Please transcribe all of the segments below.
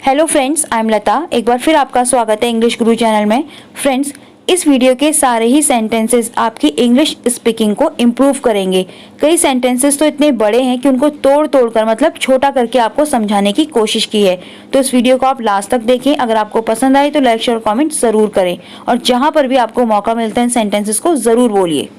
Hello friends, I am लता। एक बार फिर आपका स्वागत है इंग्लिश गुरु चैनल में। फ्रेंड्स, इस वीडियो के सारे ही सेंटेंसेस आपकी इंग्लिश स्पीकिंग को इम्प्रूव करेंगे। कई सेंटेंसेस तो इतने बड़े हैं कि उनको तोड़ तोड़ कर मतलब छोटा करके आपको समझाने की कोशिश की है। तो इस वीडियो को आप लास्ट तक देखें। अगर आपको पसंद आए तो लाइक शेयर कॉमेंट जरूर करें और जहां पर भी आपको मौका मिलता है सेंटेंसेस को जरूर बोलिए।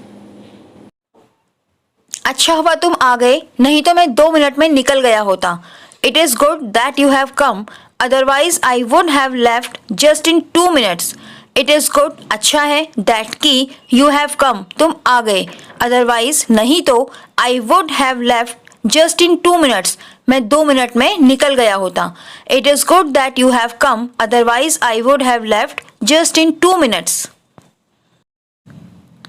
अच्छा हुआ तुम आ गए, नहीं तो मैं 2 मिनट में निकल गया होता। It is good that you have come, otherwise I would have left just in 2 minutes. It is good, अच्छा है, दैट की यू हैव कम, तुम आ गए, अदरवाइज नहीं तो I would have left just in 2 minutes, मैं 2 मिनट में निकल गया होता। It is good that you have come, otherwise I would have left just in 2 minutes.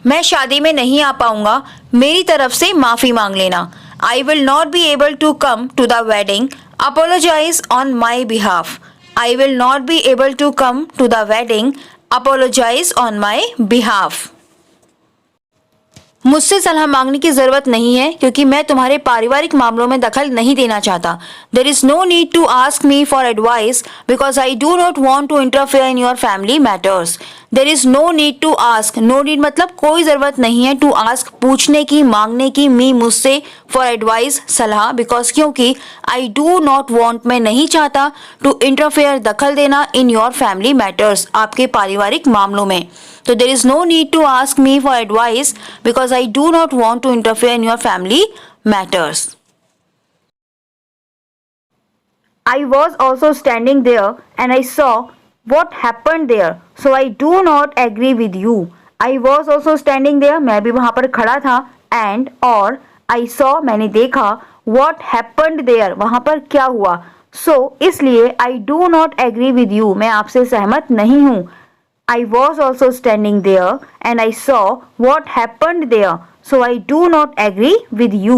मैं शादी में नहीं आ पाऊंगा, मेरी तरफ से माफी मांग लेना। I will not be able to come to the wedding, apologise on my behalf. I will not be able to come to the wedding, apologise on my behalf. मुझसे सलाह मांगने की जरूरत नहीं है क्योंकि मैं तुम्हारे पारिवारिक मामलों में दखल नहीं देना चाहता। There is no need to ask me for advice because I do not want to interfere in your family matters. There is no need to ask, no need मतलब कोई जरूरत नहीं है, टू आस्क पूछने की, मांगने की, मी मुझसे, फॉर एडवाइस सलाह, बिकॉज क्योंकि आई डू नॉट वॉन्ट मैं नहीं चाहता, टू इंटरफेयर दखल देना, इन योर फैमिली मैटर्स आपके पारिवारिक मामलों में। तो there is no need to ask me for advice because I do not want to interfere in your family matters. I was also standing there and I saw what happened there, so I do not agree with you. I was also standing there, मैं भी वहाँ पर खड़ा था, and और I saw मैंने देखा, what happened there वहाँ पर क्या हुआ, so इसलिए I do not agree with you मैं आपसे सहमत नहीं हूँ। I was also standing there and I saw what happened there, so I do not agree with you.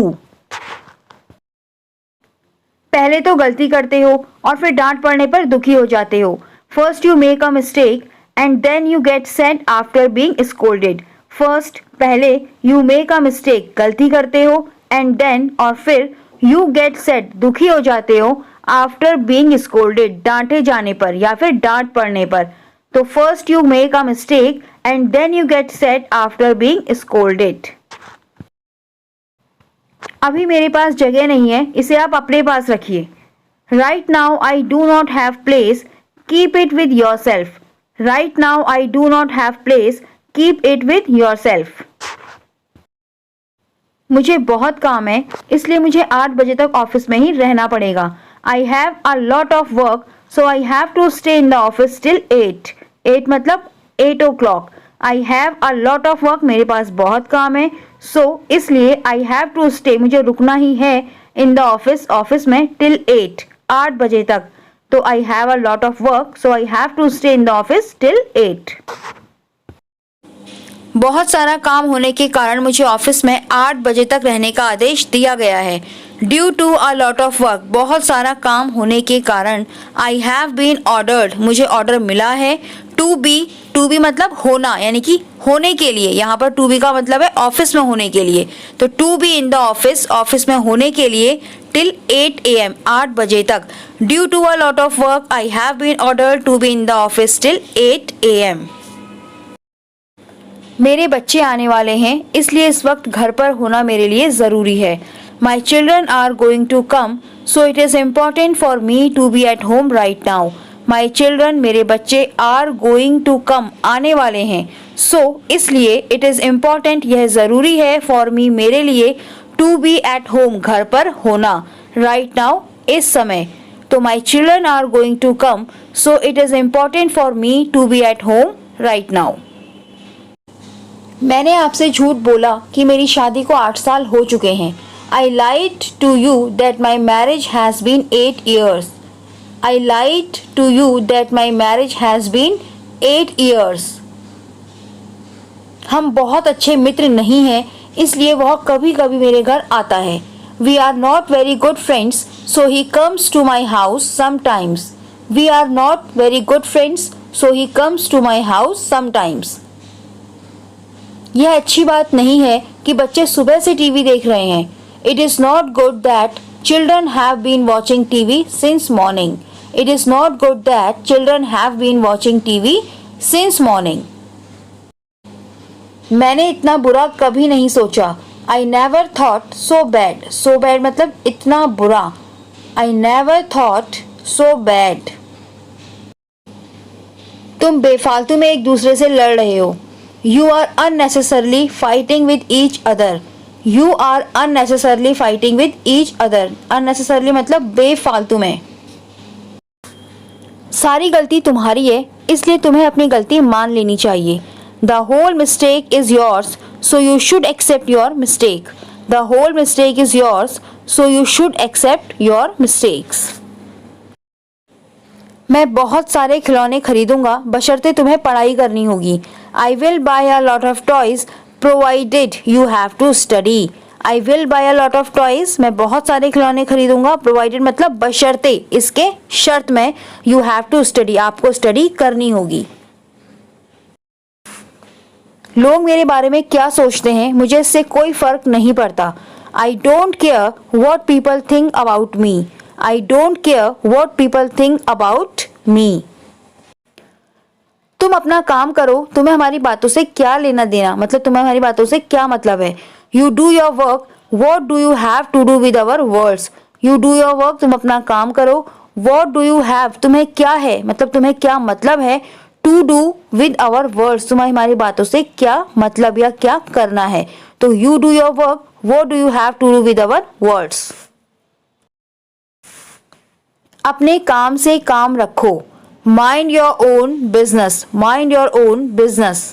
पहले तो गलती करते हो और फिर डांट पड़ने पर दुखी हो जाते हो। First you make a mistake and then you get sad after being scolded. First पहले you make a mistake गलती करते हो and then और फिर you get sad दुखी हो जाते हो after being scolded डांटे जाने पर या फिर डांट पड़ने पर। तो first you make a mistake and then you get sad after being scolded. अभी मेरे पास जगह नहीं है, इसे आप अपने पास रखिए। Right now I do not have place, keep it with your self. Right now I do not have place, keep it with your self. मुझे बहुत काम है, इसलिए मुझे 8 बजे तक ऑफिस में ही रहना पड़ेगा। I have a lot of work so I have to stay in the office till 8 मतलब 8 o'clock। I have a lot of work मेरे पास बहुत काम है, सो इसलिए आई हैव टू स्टे मुझे रुकना ही है, इन द ऑफिस में टिल 8 बजे तक। तो I have a lot of work so I have to stay in the office till 8। बहुत सारा काम होने के कारण मुझे ऑफिस में 8 बजे तक रहने का आदेश दिया गया है। Due to a lot of work बहुत सारा काम होने के कारण, आई हैव बीन ऑर्डर्ड मुझे ऑर्डर मिला है, टू बी मतलब होना यानी कि होने के लिए, यहाँ पर टू बी का मतलब है ऑफिस में होने के लिए। तो to be in the office में होने के लिए टिल 8 AM 8 बजे तक। Due to a lot of work I have been ordered to be in the office till 8 AM। मेरे बच्चे आने वाले हैं, इसलिए इस वक्त घर पर होना मेरे लिए ज़रूरी है। My children are going to come, so it is important for me to be at home right now. My children मेरे बच्चे are going to come आने वाले हैं, so इसलिए it is important यह ज़रूरी है for me मेरे लिए to be at home घर पर होना right now इस समय। तो my children are going to come, so it is important for me to be at home right now. मैंने आपसे झूठ बोला कि मेरी शादी को 8 साल हो चुके हैं। I lied to you that my marriage has been 8 years. I lied to you that my marriage has been 8 years. हम बहुत अच्छे मित्र नहीं हैं, इसलिए वह कभी कभी मेरे घर आता है। We are not very good friends, so he comes to my house sometimes. We are not very good friends, so he comes to my house sometimes. यह अच्छी बात नहीं है कि बच्चे सुबह से टीवी देख रहे हैं। It is not good that children have been watching TV since morning. It is not good that children have been watching TV since morning. मैंने इतना बुरा कभी नहीं सोचा. I never thought so bad. So bad मतलब इतना बुरा. I never thought so bad. तुम बेफालतू में एक दूसरे से लड़ रहे हो. You are unnecessarily fighting with each other. You are unnecessarily fighting with each other. Unnecessarily मतलब बेफालतू में. सारी गलती तुम्हारी है, इसलिए तुम्हें अपनी गलती मान लेनी चाहिए. The whole mistake is yours, so you should accept your mistake. The whole mistake is yours, so you should accept your mistakes. मैं बहुत सारे खिलौने खरीदूंगा बशर्ते तुम्हें पढ़ाई करनी होगी. I will buy a lot of toys provided you have to study. I will buy a lot of toys. मैं बहुत सारे खिलौने खरीदूंगा. Provided मतलब बशर्ते, इसके शर्त में you have to study, आपको स्टडी करनी होगी. लोग मेरे बारे में क्या सोचते हैं मुझे इससे कोई फर्क नहीं पड़ता. I don't care what people think about me. I don't care what people think about me. तुम अपना काम करो, तुम्हें हमारी बातों से क्या लेना देना, मतलब तुम्हें हमारी बातों से क्या मतलब है. You do your work. What do you have to do with our words? You do your work. तुम अपना काम करो. What do you have? तुम्हें क्या है, मतलब तुम्हें क्या मतलब है. To do with our words. तुम्हें हमारी बातों से क्या मतलब या क्या करना है. तो you do your work. What do you have to do with our words? अपने काम से काम रखो. Mind your own business. Mind your own business.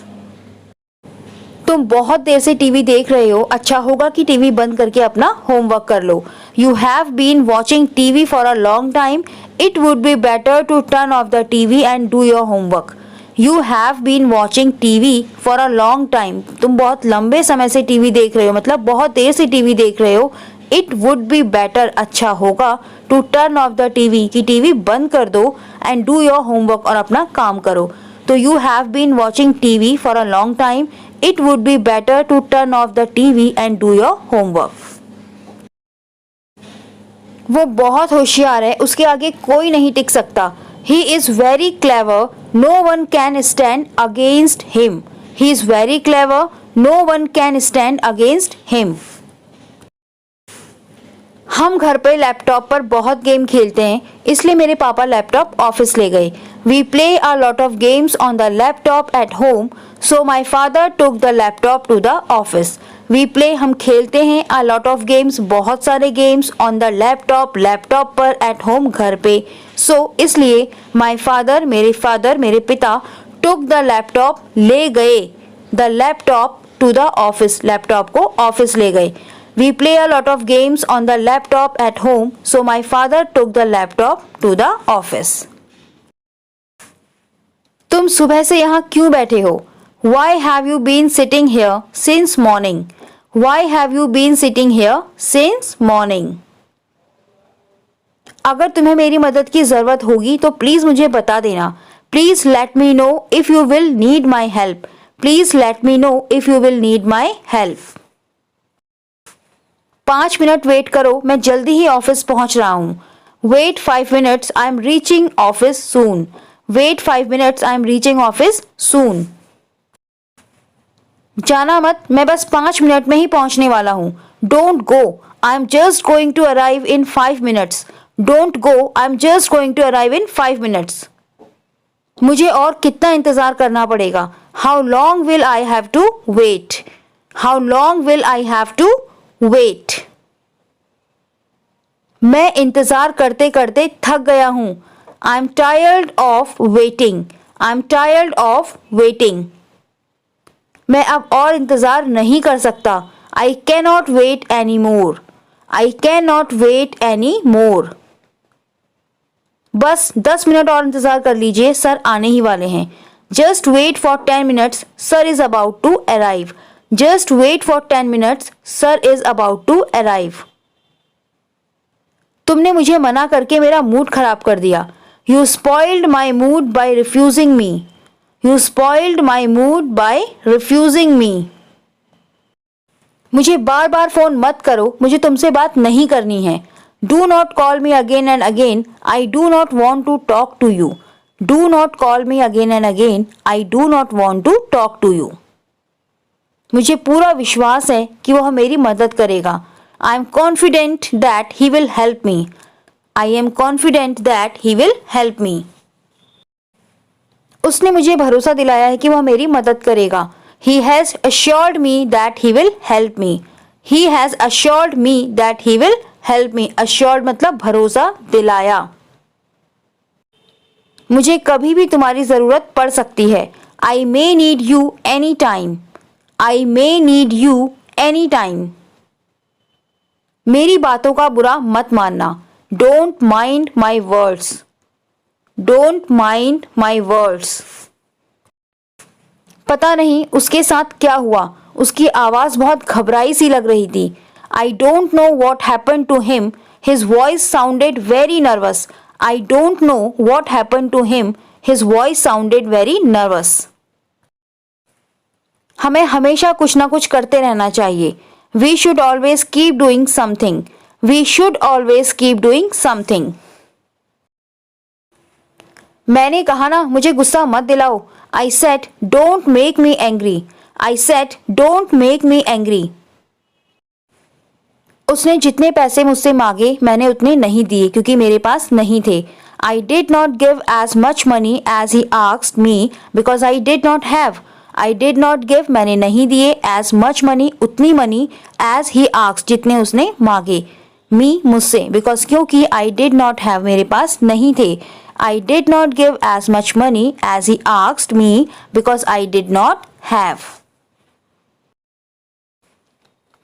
तुम बहुत देर से टीवी देख रहे हो, अच्छा होगा कि टीवी बंद करके अपना होमवर्क कर लो. You have been watching TV for a long time. It would be better to turn off the TV and do your homework. You have been watching TV for a long time. तुम बहुत लंबे समय से TV देख रहे हो, मतलब बहुत देर से टीवी देख रहे हो. It would be better अच्छा होगा to turn off the TV कि टीवी बंद कर दो and do your homework और अपना काम करो. तो you have been watching TV for a long time. It would be better to turn off the TV and do your homework. वो बहुत होशियार है, उसके आगे कोई नहीं टिक सकता. He is very clever. No one can stand against him. He is very clever. No one can stand against him. हम घर पे लैपटॉप पर बहुत गेम खेलते हैं, इसलिए मेरे पापा लैपटॉप ऑफिस ले गए. We play a lot of games on the laptop at home, so my father took the laptop to the office. We play हम खेलते हैं a lot of games बहुत सारे games on the laptop laptop पर at home घर पे. So इसलिए my father मेरे पिता took the laptop ले गए the laptop to the office laptop को ऑफिस ले गए. We play a lot of games on the laptop at home, so my father took the laptop to the office. तुम सुबह से यहाँ क्यों बैठे हो? Why have you been sitting here since morning? Why have you been sitting here since morning? अगर तुम्हें मेरी मदद की जरूरत होगी तो प्लीज मुझे बता देना. Please let me know if you will need my help. Please let me know if you will need my help. 5 minute wait करो, मैं जल्दी ही ऑफिस पहुंच रहा हूँ. Wait 5 minutes, I am reaching office soon. Wait 5 minutes, I am reaching office soon. जाना मत, मैं बस 5 मिनट में ही पहुंचने वाला हूँ. Don't go, I am just going to arrive in 5 minutes. Don't go, I am just going to arrive in 5 minutes. मुझे और कितना इंतजार करना पड़ेगा? How long will I have to wait? How long will I have to wait? मैं इंतजार करते करते थक गया हूँ. I am tired of waiting. I am tired of waiting. मैं अब और इंतजार नहीं कर सकता. I cannot wait anymore. I cannot wait anymore. बस 10 मिनट और इंतजार कर लीजिए, सर आने ही वाले हैं. Just wait for 10 minutes. Sir is about to arrive. Just wait for 10 minutes. Sir is about to arrive. तुमने मुझे मना करके मेरा मूड खराब कर दिया. You spoiled my mood by refusing me. You spoiled my mood by refusing me. मुझे बार बार फोन मत करो, मुझे तुमसे बात नहीं करनी है. Do not call me again and again. I do not want to talk to you. Do not call me again and again. I do not want to talk to you. मुझे पूरा विश्वास है कि वह मेरी मदद करेगा. I am confident that he will help me. I am confident that he will help me. उसने मुझे भरोसा दिलाया है कि वह मेरी मदद करेगा. He has assured me that he will help me. He has assured me that he will help me. Assured मतलब भरोसा दिलाया. मुझे कभी भी तुम्हारी ज़रूरत पड़ सकती है. I may need you anytime. I may need you anytime. मेरी बातों का बुरा मत मानना. Don't mind my words. Don't mind my words. पता नहीं उसके साथ क्या हुआ. उसकी आवाज़ बहुत घबराई सी लग रही थी. I don't know what happened to him. His voice sounded very nervous. I don't know what happened to him. His voice sounded very nervous. हमें हमेशा कुछ ना कुछ करते रहना चाहिए. We should always keep doing something. We should always keep doing something. मैंने कहा ना मुझे गुस्सा मत दिलाओ. I said don't make me angry. I said don't make me angry. उसने जितने पैसे मुझसे मांगे मैंने उतने नहीं दिए क्योंकि मेरे पास नहीं थे. I did not give as much money as he asked me because I did not have. I did not give मैंने नहीं दिए as much money उतनी मनी as he asked जितने उसने मांगे. Me मुझसे because क्योंकि I did not have मेरे पास नहीं थे. I did not give as much money as he asked me because I did not have.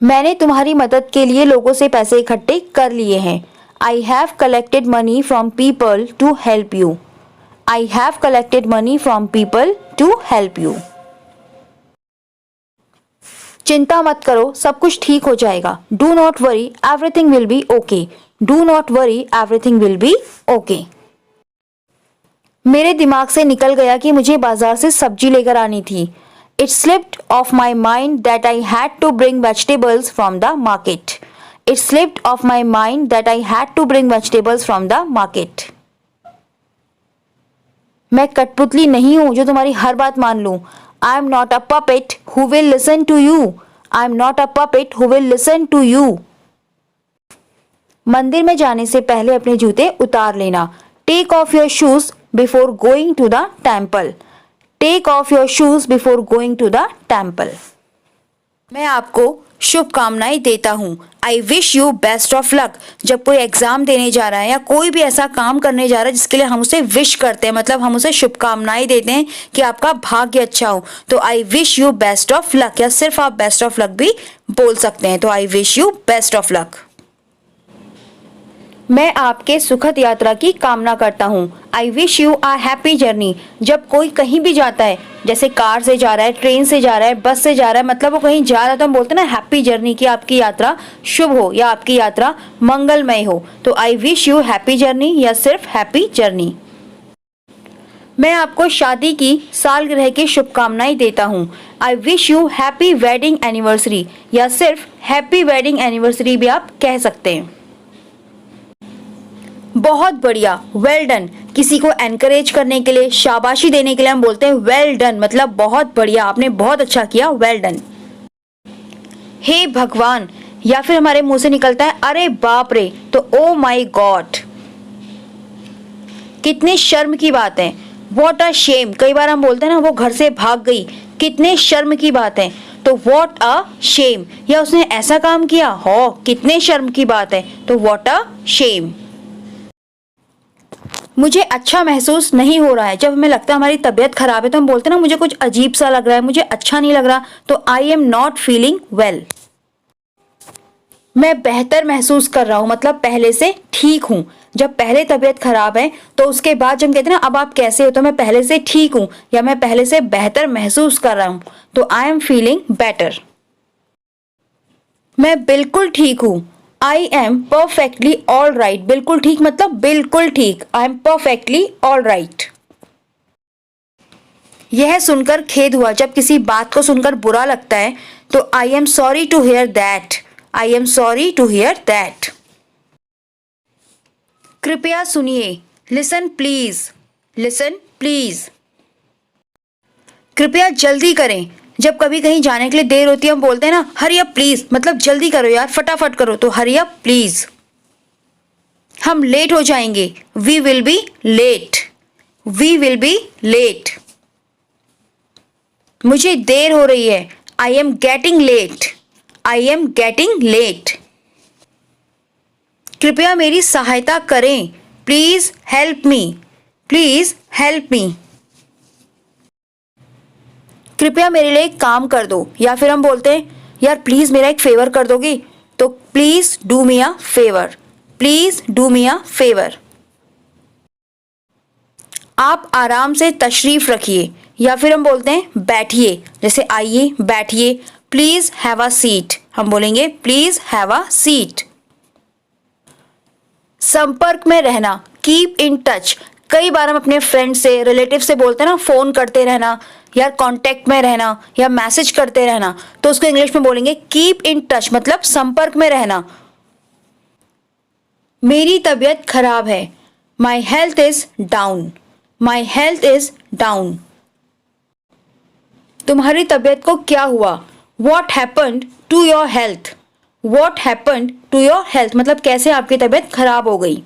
मैंने तुम्हारी मदद के लिए लोगों से पैसे इकट्ठे कर लिए हैं. I have collected money from people to help you. I have collected money from people to help you. चिंता मत करो सब कुछ ठीक हो जाएगा. Do not worry everything will be okay. Do not worry everything will be okay. मेरे दिमाग से निकल गया कि मुझे बाजार से सब्जी लेकर आनी थी. It slipped off my mind that I had to bring vegetables from the market. It slipped off my mind that I had to bring vegetables from the market. मैं कठपुतली नहीं हूँ जो तुम्हारी हर बात मान लूँ. I am not a puppet who will listen to you. I am not a puppet who will listen to you. मंदिर में जाने से पहले अपने जूते उतार लेना. Take off your shoes before going to the temple. Take off your shoes before going to the temple. मैं आपको शुभकामनाएं देता हूँ. I wish you best of luck. जब कोई एग्जाम देने जा रहा है या कोई भी ऐसा काम करने जा रहा है जिसके लिए हम उसे विश करते हैं मतलब हम उसे शुभकामनाएं देते हैं कि आपका भाग्य अच्छा हो तो I wish you best of luck या सिर्फ आप best of luck भी बोल सकते हैं तो I wish you best of luck. मैं आपके सुखद यात्रा की कामना करता हूँ. I wish you a happy journey. जब कोई कहीं भी जाता है जैसे कार से जा रहा है, ट्रेन से जा रहा है, बस से जा रहा है मतलब वो कहीं जा रहा है तो हम बोलते हैं ना हैप्पी जर्नी की आपकी यात्रा शुभ हो या आपकी यात्रा मंगलमय हो. तो I wish you happy journey या सिर्फ हैप्पी जर्नी. मैं आपको शादी की सालगिरह की शुभकामनाएं देता हूँ. I wish you happy wedding anniversary या सिर्फ हैप्पी वेडिंग एनिवर्सरी भी आप कह सकते हैं. बहुत बढ़िया वेल डन. किसी को एनकरेज करने के लिए शाबाशी देने के लिए हम बोलते हैं वेल डन मतलब बहुत बढ़िया आपने बहुत अच्छा किया वेल डन. हे भगवान या फिर हमारे मुंह से निकलता है अरे बाप रे तो ओ माय गॉड. कितने शर्म की बात है. What a shame. कई बार हम बोलते हैं ना वो घर से भाग गई कितने शर्म की बात है तो व्हाट अ शेम या उसने ऐसा काम किया हो कितने शर्म की बात है तो व्हाट अ शेम. मुझे अच्छा महसूस नहीं हो रहा है. जब हमें लगता है हमारी तबीयत खराब है तो हम बोलते हैं ना मुझे कुछ अजीब सा लग रहा है मुझे अच्छा नहीं लग रहा तो I am not feeling well. मैं बेहतर महसूस कर रहा हूँ मतलब पहले से ठीक हूँ. जब पहले तबीयत खराब है तो उसके बाद जब हम कहते हैं ना अब आप कैसे हो तो मैं पहले से ठीक हूँ या मैं पहले से बेहतर महसूस कर रहा हूँ तो आई एम फीलिंग बेटर. मैं बिल्कुल ठीक हूँ. I am perfectly all right. बिल्कुल ठीक मतलब बिल्कुल ठीक. I am perfectly all right. यह सुनकर खेद हुआ. जब किसी बात को सुनकर बुरा लगता है तो I am sorry to hear that. I am sorry to hear that. कृपया सुनिए, लिसन प्लीज, लिसन प्लीज। कृपया जल्दी करें, जब कभी कहीं जाने के लिए देर होती है हम बोलते हैं ना हरी अप प्लीज, मतलब जल्दी करो यार, फटाफट करो, तो हरी अप प्लीज। हम लेट हो जाएंगे, we will be late, we will be late. मुझे देर हो रही है, I am getting late, I am getting late. कृपया मेरी सहायता करें, please help me, please help me. कृपया मेरे लिए एक काम कर दो, या फिर हम बोलते हैं यार प्लीज मेरा एक फेवर कर दोगी, तो please do me a favour, please do me a favour. आप आराम से तशरीफ रखिए, या फिर हम बोलते हैं बैठिए, जैसे आइए बैठिए, प्लीज हैव अ सीट, हम बोलेंगे प्लीज हैव अ सीट। संपर्क में रहना, कीप इन टच, कई बार हम अपने फ्रेंड से, रिलेटिव से बोलते हैं ना फोन करते रहना, या कांटेक्ट में रहना, या मैसेज करते रहना, तो उसको इंग्लिश में बोलेंगे कीप इन टच, मतलब संपर्क में रहना। मेरी तबीयत खराब है, my health is down, my health is down. तुम्हारी तबीयत को क्या हुआ, what happened to your health, what happened to your health, मतलब कैसे आपकी तबीयत खराब हो गई।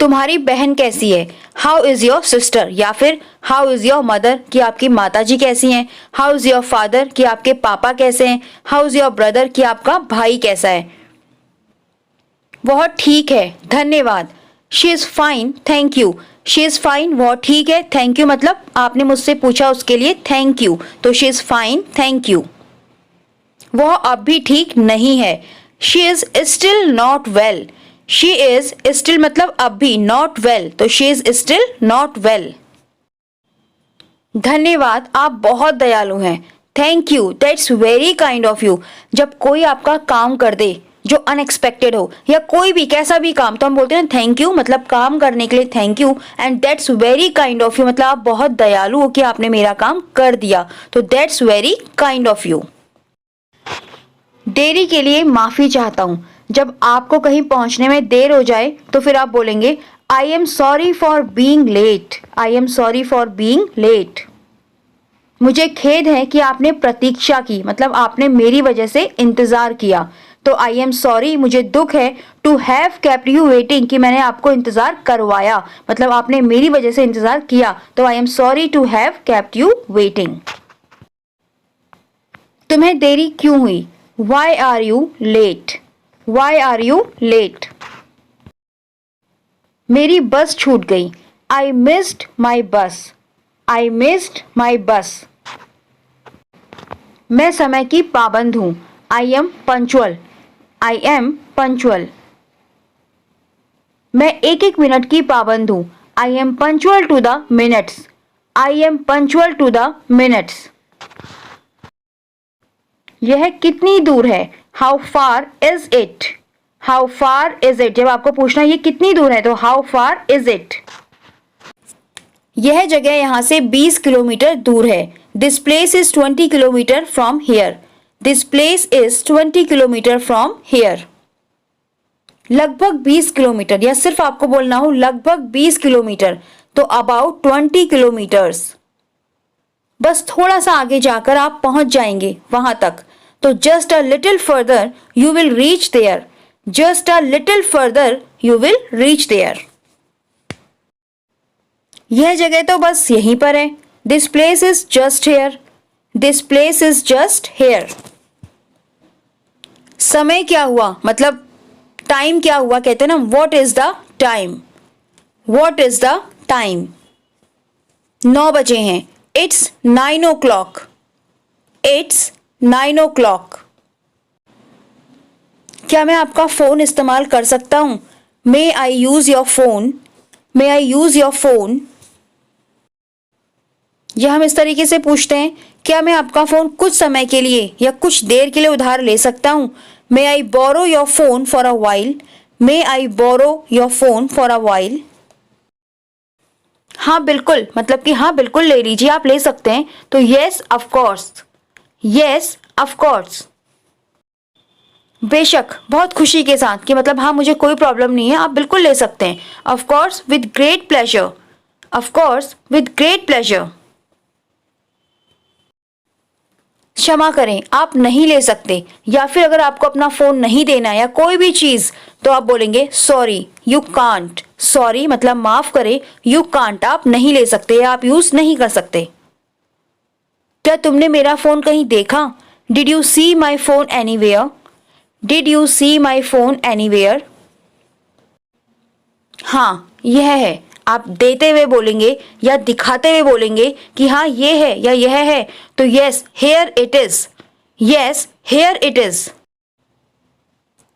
तुम्हारी बहन कैसी है, हाउ इज योर सिस्टर, या फिर हाउ इज योर मदर, कि आपकी माता जी कैसी हैं, हाउ इज योर फादर, कि आपके पापा कैसे हैं, हाउ इज योर ब्रदर, कि आपका भाई कैसा है। वह ठीक है, धन्यवाद, she is fine thank you, she is fine, वह ठीक है, थैंक यू मतलब आपने मुझसे पूछा उसके लिए थैंक यू, तो she is fine thank you. वह अब भी ठीक नहीं है, she is still not well, she is still मतलब अब भी, नॉट वेल, तो she is still not well. धन्यवाद, आप बहुत दयालु हैं, thank you that's very kind of you. जब कोई आपका काम कर दे जो अनएक्सपेक्टेड हो, या कोई भी कैसा भी काम, तो हम बोलते हैं थैंक यू, मतलब काम करने के लिए thank you, and that's very kind of you, मतलब आप बहुत दयालु हो कि आपने मेरा काम कर दिया, तो that's very kind of you. देरी के लिए माफी चाहता हूँ, जब आपको कहीं पहुंचने में देर हो जाए तो फिर आप बोलेंगे I am sorry for being late, I am sorry for being late. मुझे खेद है कि आपने प्रतीक्षा की, मतलब आपने मेरी वजह से इंतजार किया, तो आई एम सॉरी, मुझे दुख है, to have kept you waiting, कि मैंने आपको इंतजार करवाया, मतलब आपने मेरी वजह से इंतजार किया, तो I am sorry to have kept you waiting. तुम्हें देरी क्यों हुई, why are you late, why are you late. मेरी बस छूट गई, आई मिस्ड माई बस, आई मिस्ड माई बस। मैं समय की पाबंद हूं, I am punctual, I am punctual. मैं एक एक मिनट की पाबंद हूं, I am punctual to the minutes, I am punctual to the minutes. यह कितनी दूर है, how far is it, how far is it, जब आपको पूछना ये कितनी दूर है तो हाउ फार इज इट। यह जगह यहाँ से 20 किलोमीटर दूर है, this place is 20 kilometre from here, this place is 20 kilometre from here. लगभग 20 किलोमीटर, या सिर्फ आपको बोलना हो लगभग 20 किलोमीटर, तो अबाउट 20 किलोमीटर्स। बस थोड़ा सा आगे जाकर आप पहुंच जाएंगे वहां तक, तो just a little further you will reach there, just a little further you will reach there. यह जगह तो बस यहीं पर है, this place is just here, this place is just here. समय क्या हुआ, मतलब टाइम क्या हुआ, कहते हैं ना what is the time, what is the time. 9 बजे हैं, इट्स 9 o'clock, इट्स 9 o'clock। क्या मैं आपका फोन इस्तेमाल कर सकता हूं, may I use your phone, may I use your phone. या हम इस तरीके से पूछते हैं क्या मैं आपका फोन कुछ समय के लिए या कुछ देर के लिए उधार ले सकता हूं, may I borrow your phone for a while, may I borrow your phone for a while. हाँ बिल्कुल, मतलब कि हाँ बिल्कुल ले लीजिए, आप ले सकते हैं, तो yes of course, yes of course. बेशक, बहुत खुशी के साथ, कि मतलब हाँ मुझे कोई प्रॉब्लम नहीं है, आप बिल्कुल ले सकते हैं। Of course with great pleasure, of course with great pleasure. क्षमा करें, आप नहीं ले सकते, या फिर अगर आपको अपना फोन नहीं देना या कोई भी चीज, तो आप बोलेंगे सॉरी, यू कांट। सॉरी मतलब माफ करें, यू कांट आप नहीं ले सकते या आप यूज नहीं कर सकते। क्या तुमने मेरा फोन कहीं देखा? Did you see my phone anywhere? Did you see my phone anywhere? हाँ, यह है। आप देते हुए बोलेंगे या दिखाते हुए बोलेंगे कि हाँ ये है या यह है, तो yes here it is, yes here it is.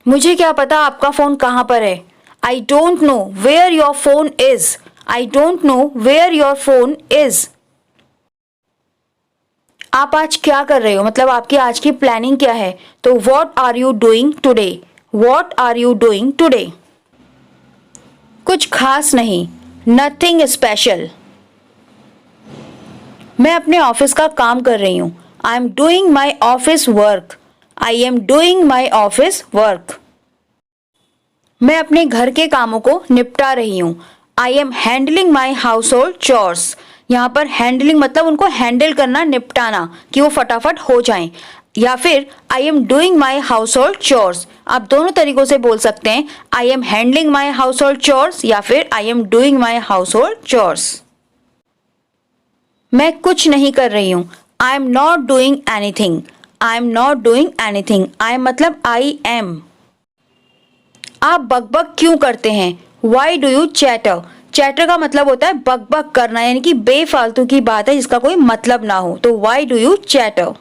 मुझे क्या पता आपका फोन कहाँ पर है। I don't know where your phone is, I don't know where your phone is. आप आज क्या कर रहे हो, मतलब आपकी आज की प्लानिंग क्या है, तो what are you doing today, what are you doing today. कुछ खास नहीं, नथिंग स्पेशल। मैं अपने ऑफिस का काम कर रही हूँ, I am doing my office work, I am doing my office work. मैं अपने घर के कामों को निपटा रही हूँ, I am handling my house hold chores. यहाँ पर हैंडलिंग मतलब उनको हैंडल करना, निपटाना, कि वो फटाफट हो जाएं। या फिर I am doing my house hold chores, आप दोनों तरीकों से बोल सकते हैं, I am handling my house hold chores या फिर I am doing my house hold chores. मैं कुछ नहीं कर रही हूँ, I am not doing anything, I am not doing anything. I am मतलब आई एम। आप बकबक क्यों करते हैं, why do you chatter. Chatter का मतलब होता है बकबक करना, यानी कि बेफालतू की बात है जिसका कोई मतलब ना हो, तो वाई डू यू चैटर।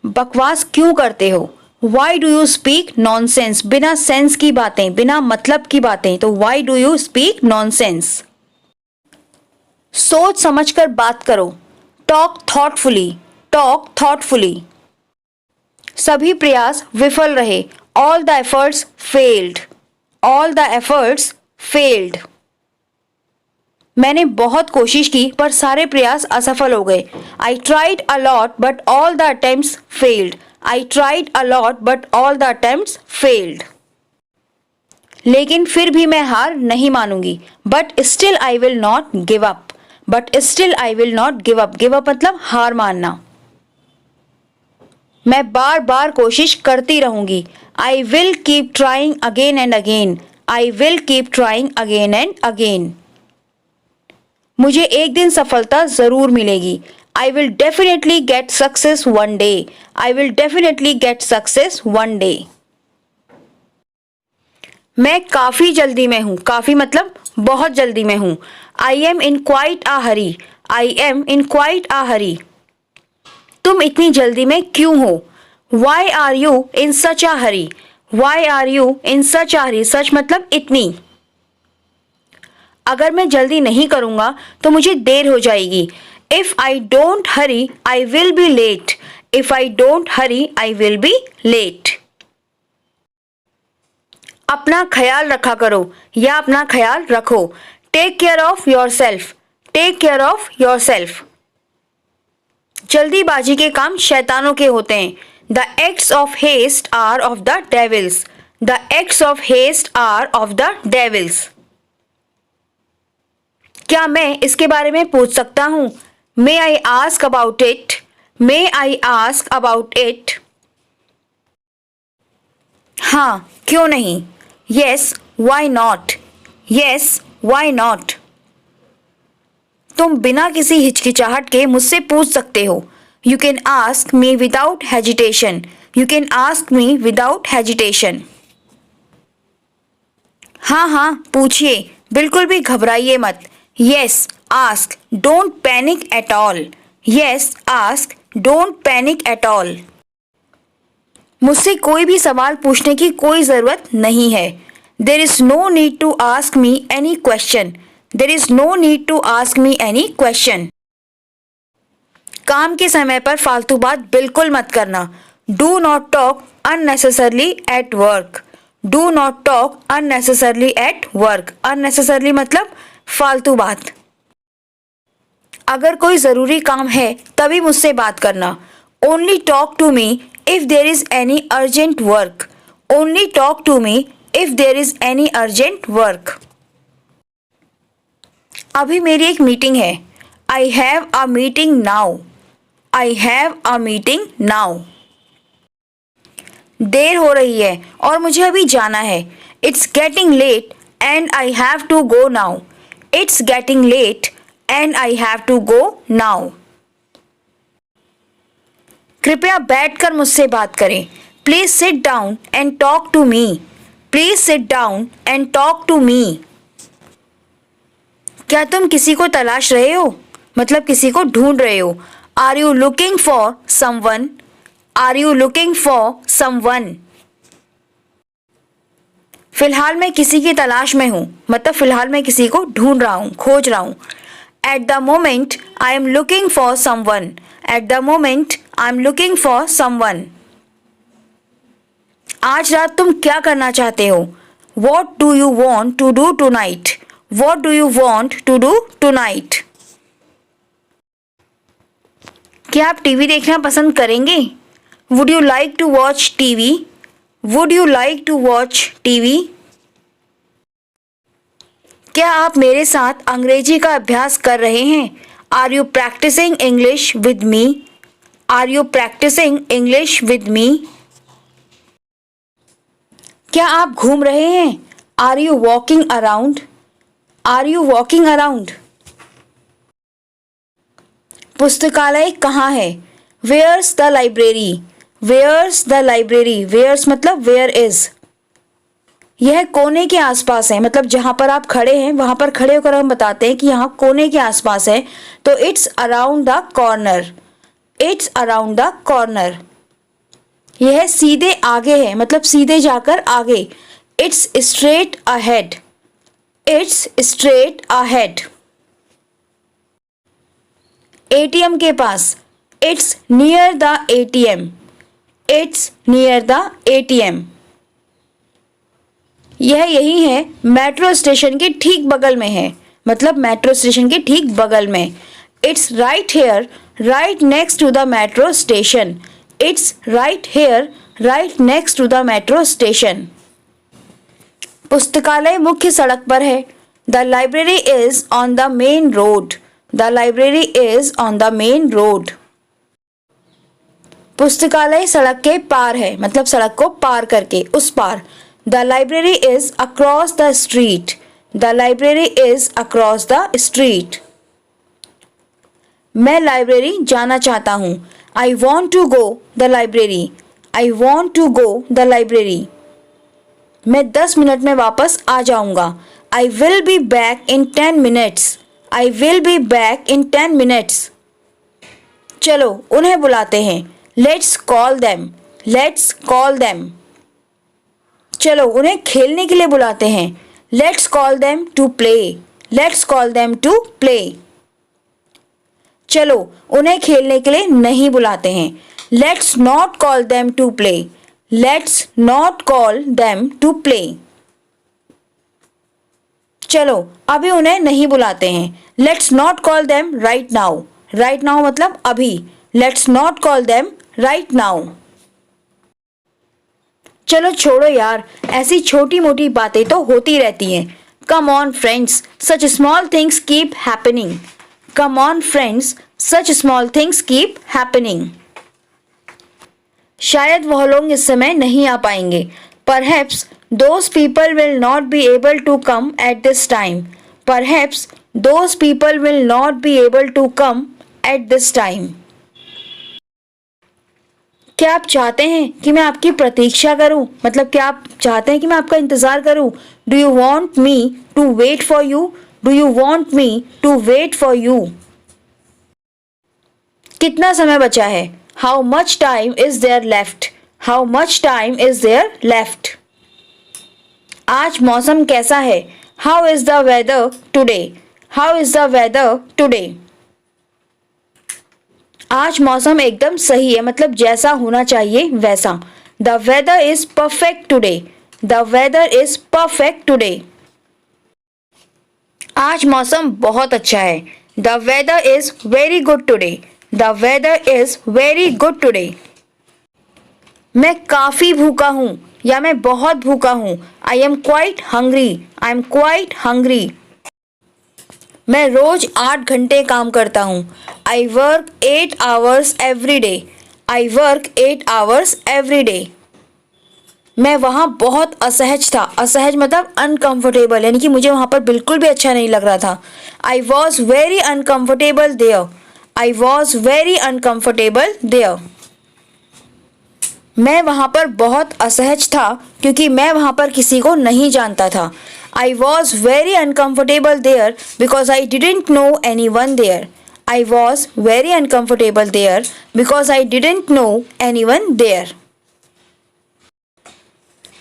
बकवास क्यों करते हो, why do you speak nonsense. बिना सेंस की बातें, बिना मतलब की बातें, तो why do you speak nonsense. सोच समझकर बात करो, टॉक थॉटफुली, टॉक थॉटफुली। सभी प्रयास विफल रहे, all the efforts failed, all the efforts failed. मैंने बहुत कोशिश की पर सारे प्रयास असफल हो गए, I tried a lot but all the attempts failed, I tried a lot but all the attempts failed. लेकिन फिर भी मैं हार नहीं मानूंगी, but still I will not give up, but still I will not give up. Give up मतलब हार मानना। मैं बार बार कोशिश करती रहूंगी, I will keep trying again and again, I will keep trying again and again. मुझे एक दिन सफलता जरूर मिलेगी, I will definitely get success one day, I will definitely get success one day. मैं काफी जल्दी में हूँ, काफी मतलब बहुत जल्दी में हूँ, I am in quite a hurry, I am in quite a hurry. तुम इतनी जल्दी में क्यों हो, why are you in such a hurry, why are you in such a hurry. Such मतलब इतनी। अगर मैं जल्दी नहीं करूंगा तो मुझे देर हो जाएगी, if I don't hurry I will be late, if I don't hurry I will be late. अपना ख्याल रखा करो या अपना ख्याल रखो, take care of yourself, take care of yourself. जल्दीबाजी के काम शैतानों के होते हैं, the acts of haste are of the devils, the acts of haste are of the devils. क्या मैं इसके बारे में पूछ सकता हूँ, मे I ask about it, may I ask about it. हाँ क्यों नहीं, yes why not, yes why not. तुम बिना किसी हिचकिचाहट के मुझसे पूछ सकते हो, you can ask me without hesitation, you can ask me without hesitation. हाँ हाँ पूछिए, बिल्कुल भी घबराइए मत, yes ask, don't panic at all, yes ask, don't panic at all. मुझसे कोई भी सवाल पूछने की कोई ज़रूरत नहीं है, there is no need to ask me any question, there is no need to ask me any question. काम के समय पर फालतू बात बिल्कुल मत करना, do not talk unnecessarily at work, do not talk unnecessarily at work. Unnecessarily मतलब फालतू बात। अगर कोई ज़रूरी काम है तभी मुझसे बात करना, only talk to me if there is any urgent work. Only talk to me if there is any urgent work. अभी मेरी एक मीटिंग है. I have a meeting now. I have a meeting now. देर हो रही है और मुझे अभी जाना है. It's getting late and I have to go now. It's getting late and I have to go now. कृपया बैठकर मुझसे बात करें. Please sit down and talk to me. Please sit down and talk to me. क्या तुम किसी को तलाश रहे हो? मतलब किसी को ढूंढ रहे हो. Are you looking for someone? Are you looking for someone? फिलहाल मैं किसी की तलाश में हूँ. मतलब फिलहाल मैं किसी को ढूंढ रहा हूँ, खोज रहा हूँ. At the moment, I am looking for someone. At the moment, I am looking for someone. आज रात तुम क्या करना चाहते हो? What do you want to do tonight? What do you want to do tonight? क्या आप टीवी देखना पसंद करेंगे? Would you like to watch TV? Would you like to watch TV? क्या आप मेरे साथ अंग्रेजी का अभ्यास कर रहे हैं? Are you practicing English with me? Are you practicing English with me? क्या आप घूम रहे हैं? Are you walking around? Are you walking around? पुस्तकालय कहाँ है? Where's the library? Where's the library? Where's मतलब where is? यह कोने के आसपास है. मतलब जहाँ पर आप खड़े हैं वहाँ पर खड़े होकर हम बताते हैं कि यहाँ कोने के आसपास है. तो it's around the corner. It's around the corner. यह सीधे आगे है. मतलब सीधे जाकर आगे. It's straight ahead. It's straight ahead. ATM के पास. It's near the ATM. It's near the ATM. यह यही है. मेट्रो स्टेशन के ठीक बगल में है. मतलब मेट्रो स्टेशन के ठीक बगल में. It's right here, right next to the metro station. It's right here, right next to the metro station. पुस्तकालय मुख्य सड़क पर है. The library is on the main road. The library is on the main road. पुस्तकालय सड़क के पार है. मतलब सड़क को पार करके, उस पार. The library is across the street. The library is across the street. मैं लाइब्रेरी जाना चाहता हूँ. I want to go the library. I want to go the library. मैं 10 मिनट में वापस आ जाऊंगा. I will be back in 10 minutes. I will be back in 10 minutes. चलो उन्हें बुलाते हैं. Let's call them. Let's call them. चलो उन्हें खेलने के लिए बुलाते हैं. Let's call them to play. Let's call them to play. चलो उन्हें खेलने के लिए नहीं बुलाते हैं. Let's not call them to play. Let's not call them to play. चलो अभी उन्हें नहीं बुलाते हैं. Let's not call them right now. Right now मतलब अभी. Let's not call them right now. चलो छोड़ो यार, ऐसी छोटी मोटी बातें तो होती रहती हैं. Come on friends, such small things keep happening. Come on friends, such small things keep happening. शायद वह लोग इस समय नहीं आ पाएंगे. Perhaps those people will not be able to come at this time. Perhaps those people will not be able to come at this time. क्या आप चाहते हैं कि मैं आपकी प्रतीक्षा करूं? मतलब क्या आप चाहते हैं कि मैं आपका इंतजार करूं? Do you want me to wait for you? Do you want me to wait for you? कितना समय बचा है? How much time is there left? How much time is there left? आज मौसम कैसा है? How is the weather today? How is the weather today? आज मौसम एकदम सही है. मतलब जैसा होना चाहिए वैसा. The weather is perfect today. The weather is perfect today. आज मौसम बहुत अच्छा है. The weather is very good today. The weather is very good today. मैं काफ़ी भूखा हूँ या मैं बहुत भूखा हूँ. I am quite hungry. I am quite hungry. मैं रोज 8 घंटे काम करता हूँ. I work 8 hours every day. I work 8 hours every day. मैं वहाँ बहुत असहज था. असहज मतलब अनकंफर्टेबल, यानी कि मुझे वहाँ पर बिल्कुल भी अच्छा नहीं लग रहा था. I was very uncomfortable there. I was very uncomfortable there. मैं वहाँ पर बहुत असहज था क्योंकि मैं वहाँ पर किसी को नहीं जानता था. I was very uncomfortable there because I didn't know anyone there. I was very uncomfortable there because I didn't know anyone there.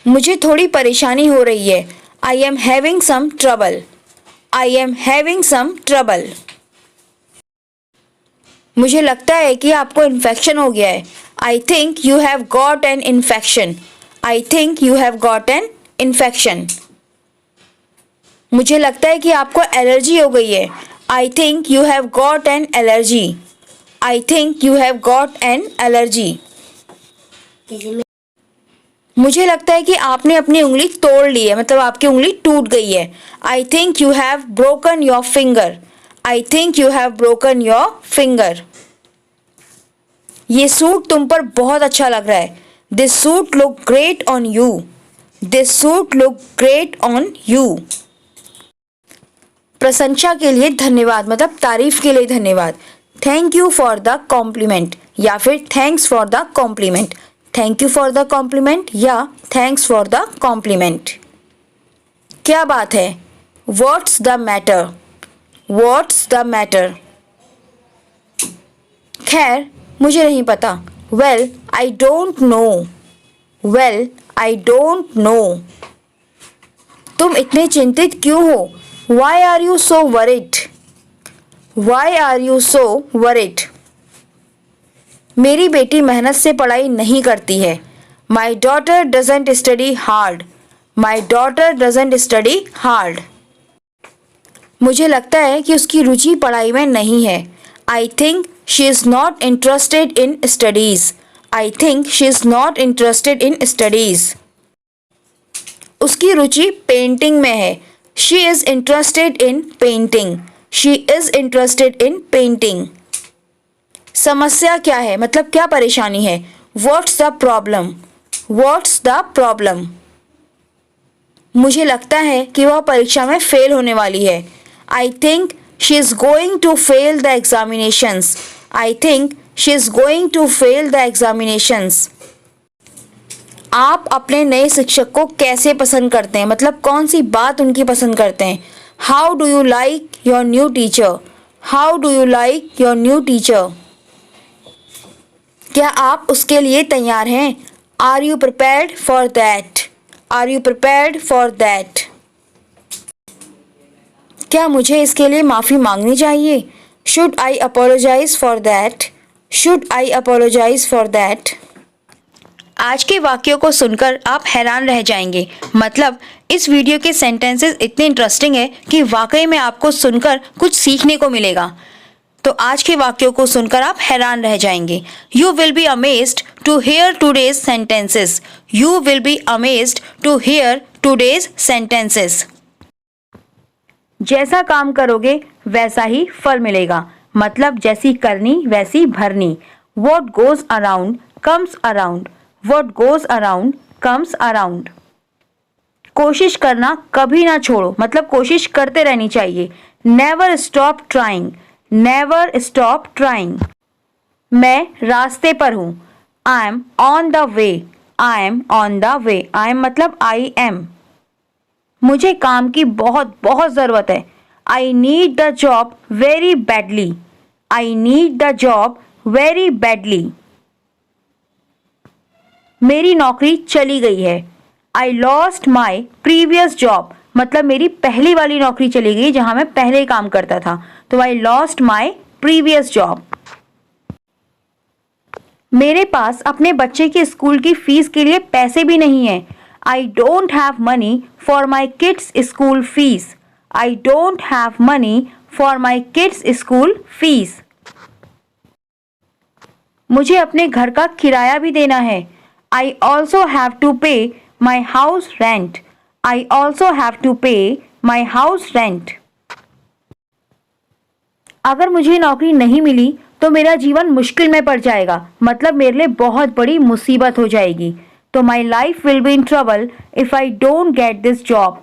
मुझे थोड़ी परेशानी हो रही है. I am having some trouble. I am having some trouble. मुझे लगता है कि आपको इन्फेक्शन हो गया है. I think you have got an infection. I think you have got an infection. मुझे लगता है कि आपको एलर्जी हो गई है. I think you have got an allergy. I think you have got an allergy. मुझे लगता है कि आपने अपनी उंगली तोड़ ली है, मतलब आपकी उंगली टूट गई है. I think you have broken your finger. I think you have broken your finger. ये सूट तुम पर बहुत अच्छा लग रहा है. This suit look great on you. This suit look great on you. प्रशंसा के लिए धन्यवाद, मतलब तारीफ के लिए धन्यवाद. Thank you for the compliment या फिर thanks for the compliment. Thank you for the compliment या thanks for the compliment. क्या बात है? What's the matter? What's the matter? खैर मुझे नहीं पता. Well, I don't know. Well, I don't know. तुम इतने चिंतित क्यों हो? Why are you so worried? Why are you so worried? मेरी बेटी मेहनत से पढ़ाई नहीं करती है. My daughter doesn't study hard. My daughter doesn't study hard. मुझे लगता है कि उसकी रुचि पढ़ाई में नहीं है. I think she is not interested in studies. I think she is not interested in studies. उसकी रुचि पेंटिंग में है. She is interested in painting. She is interested in painting. समस्या क्या है, मतलब क्या परेशानी है. What's the problem? What's the problem? मुझे लगता है कि वह परीक्षा में फेल होने वाली है. I think she is going to fail the examinations. I think she is going to fail the examinations. आप अपने नए शिक्षक को कैसे पसंद करते हैं, मतलब कौन सी बात उनकी पसंद करते हैं. How do you like your new teacher? How do you like your new teacher? क्या आप उसके लिए तैयार हैं? Are you prepared for that? Are you prepared for that? क्या मुझे इसके लिए माफ़ी मांगनी चाहिए? Should I apologize for that? Should I apologize for that? आज के वाक्यों को सुनकर आप हैरान रह जाएंगे. मतलब इस वीडियो के सेंटेंसेस इतने इंटरेस्टिंग है कि वाकई में आपको सुनकर कुछ सीखने को मिलेगा. तो आज के वाक्यों को सुनकर आप हैरान रह जाएंगे. You will be amazed to hear today's sentences. You will be amazed to hear today's sentences. जैसा काम करोगे वैसा ही फल मिलेगा, मतलब जैसी करनी वैसी भरनी. What goes around comes around. What goes around comes around. कोशिश करना कभी ना छोड़ो, मतलब कोशिश करते रहनी चाहिए. Never stop trying. Never stop trying. मैं रास्ते पर हूँ. I am on the way. I am on the way. I am मतलब I am. मुझे काम की बहुत बहुत ज़रूरत है. I need the job very badly. I need the job very badly. मेरी नौकरी चली गई है. I lost my previous job. मतलब मेरी पहली वाली नौकरी चली गई जहां मैं पहले काम करता था. तो I lost my previous job. मेरे पास अपने बच्चे के स्कूल की फीस के लिए पैसे भी नहीं है. I don't have money for my kids' school fees. I don't have money for my kids' school fees. मुझे अपने घर का किराया भी देना है. I also have to pay my house rent. I also have to pay my house rent. अगर मुझे नौकरी नहीं मिली तो मेरा जीवन मुश्किल में पड़ जाएगा, मतलब मेरे लिए बहुत बड़ी मुसीबत हो जाएगी. तो my life will be in trouble if I don't get this job.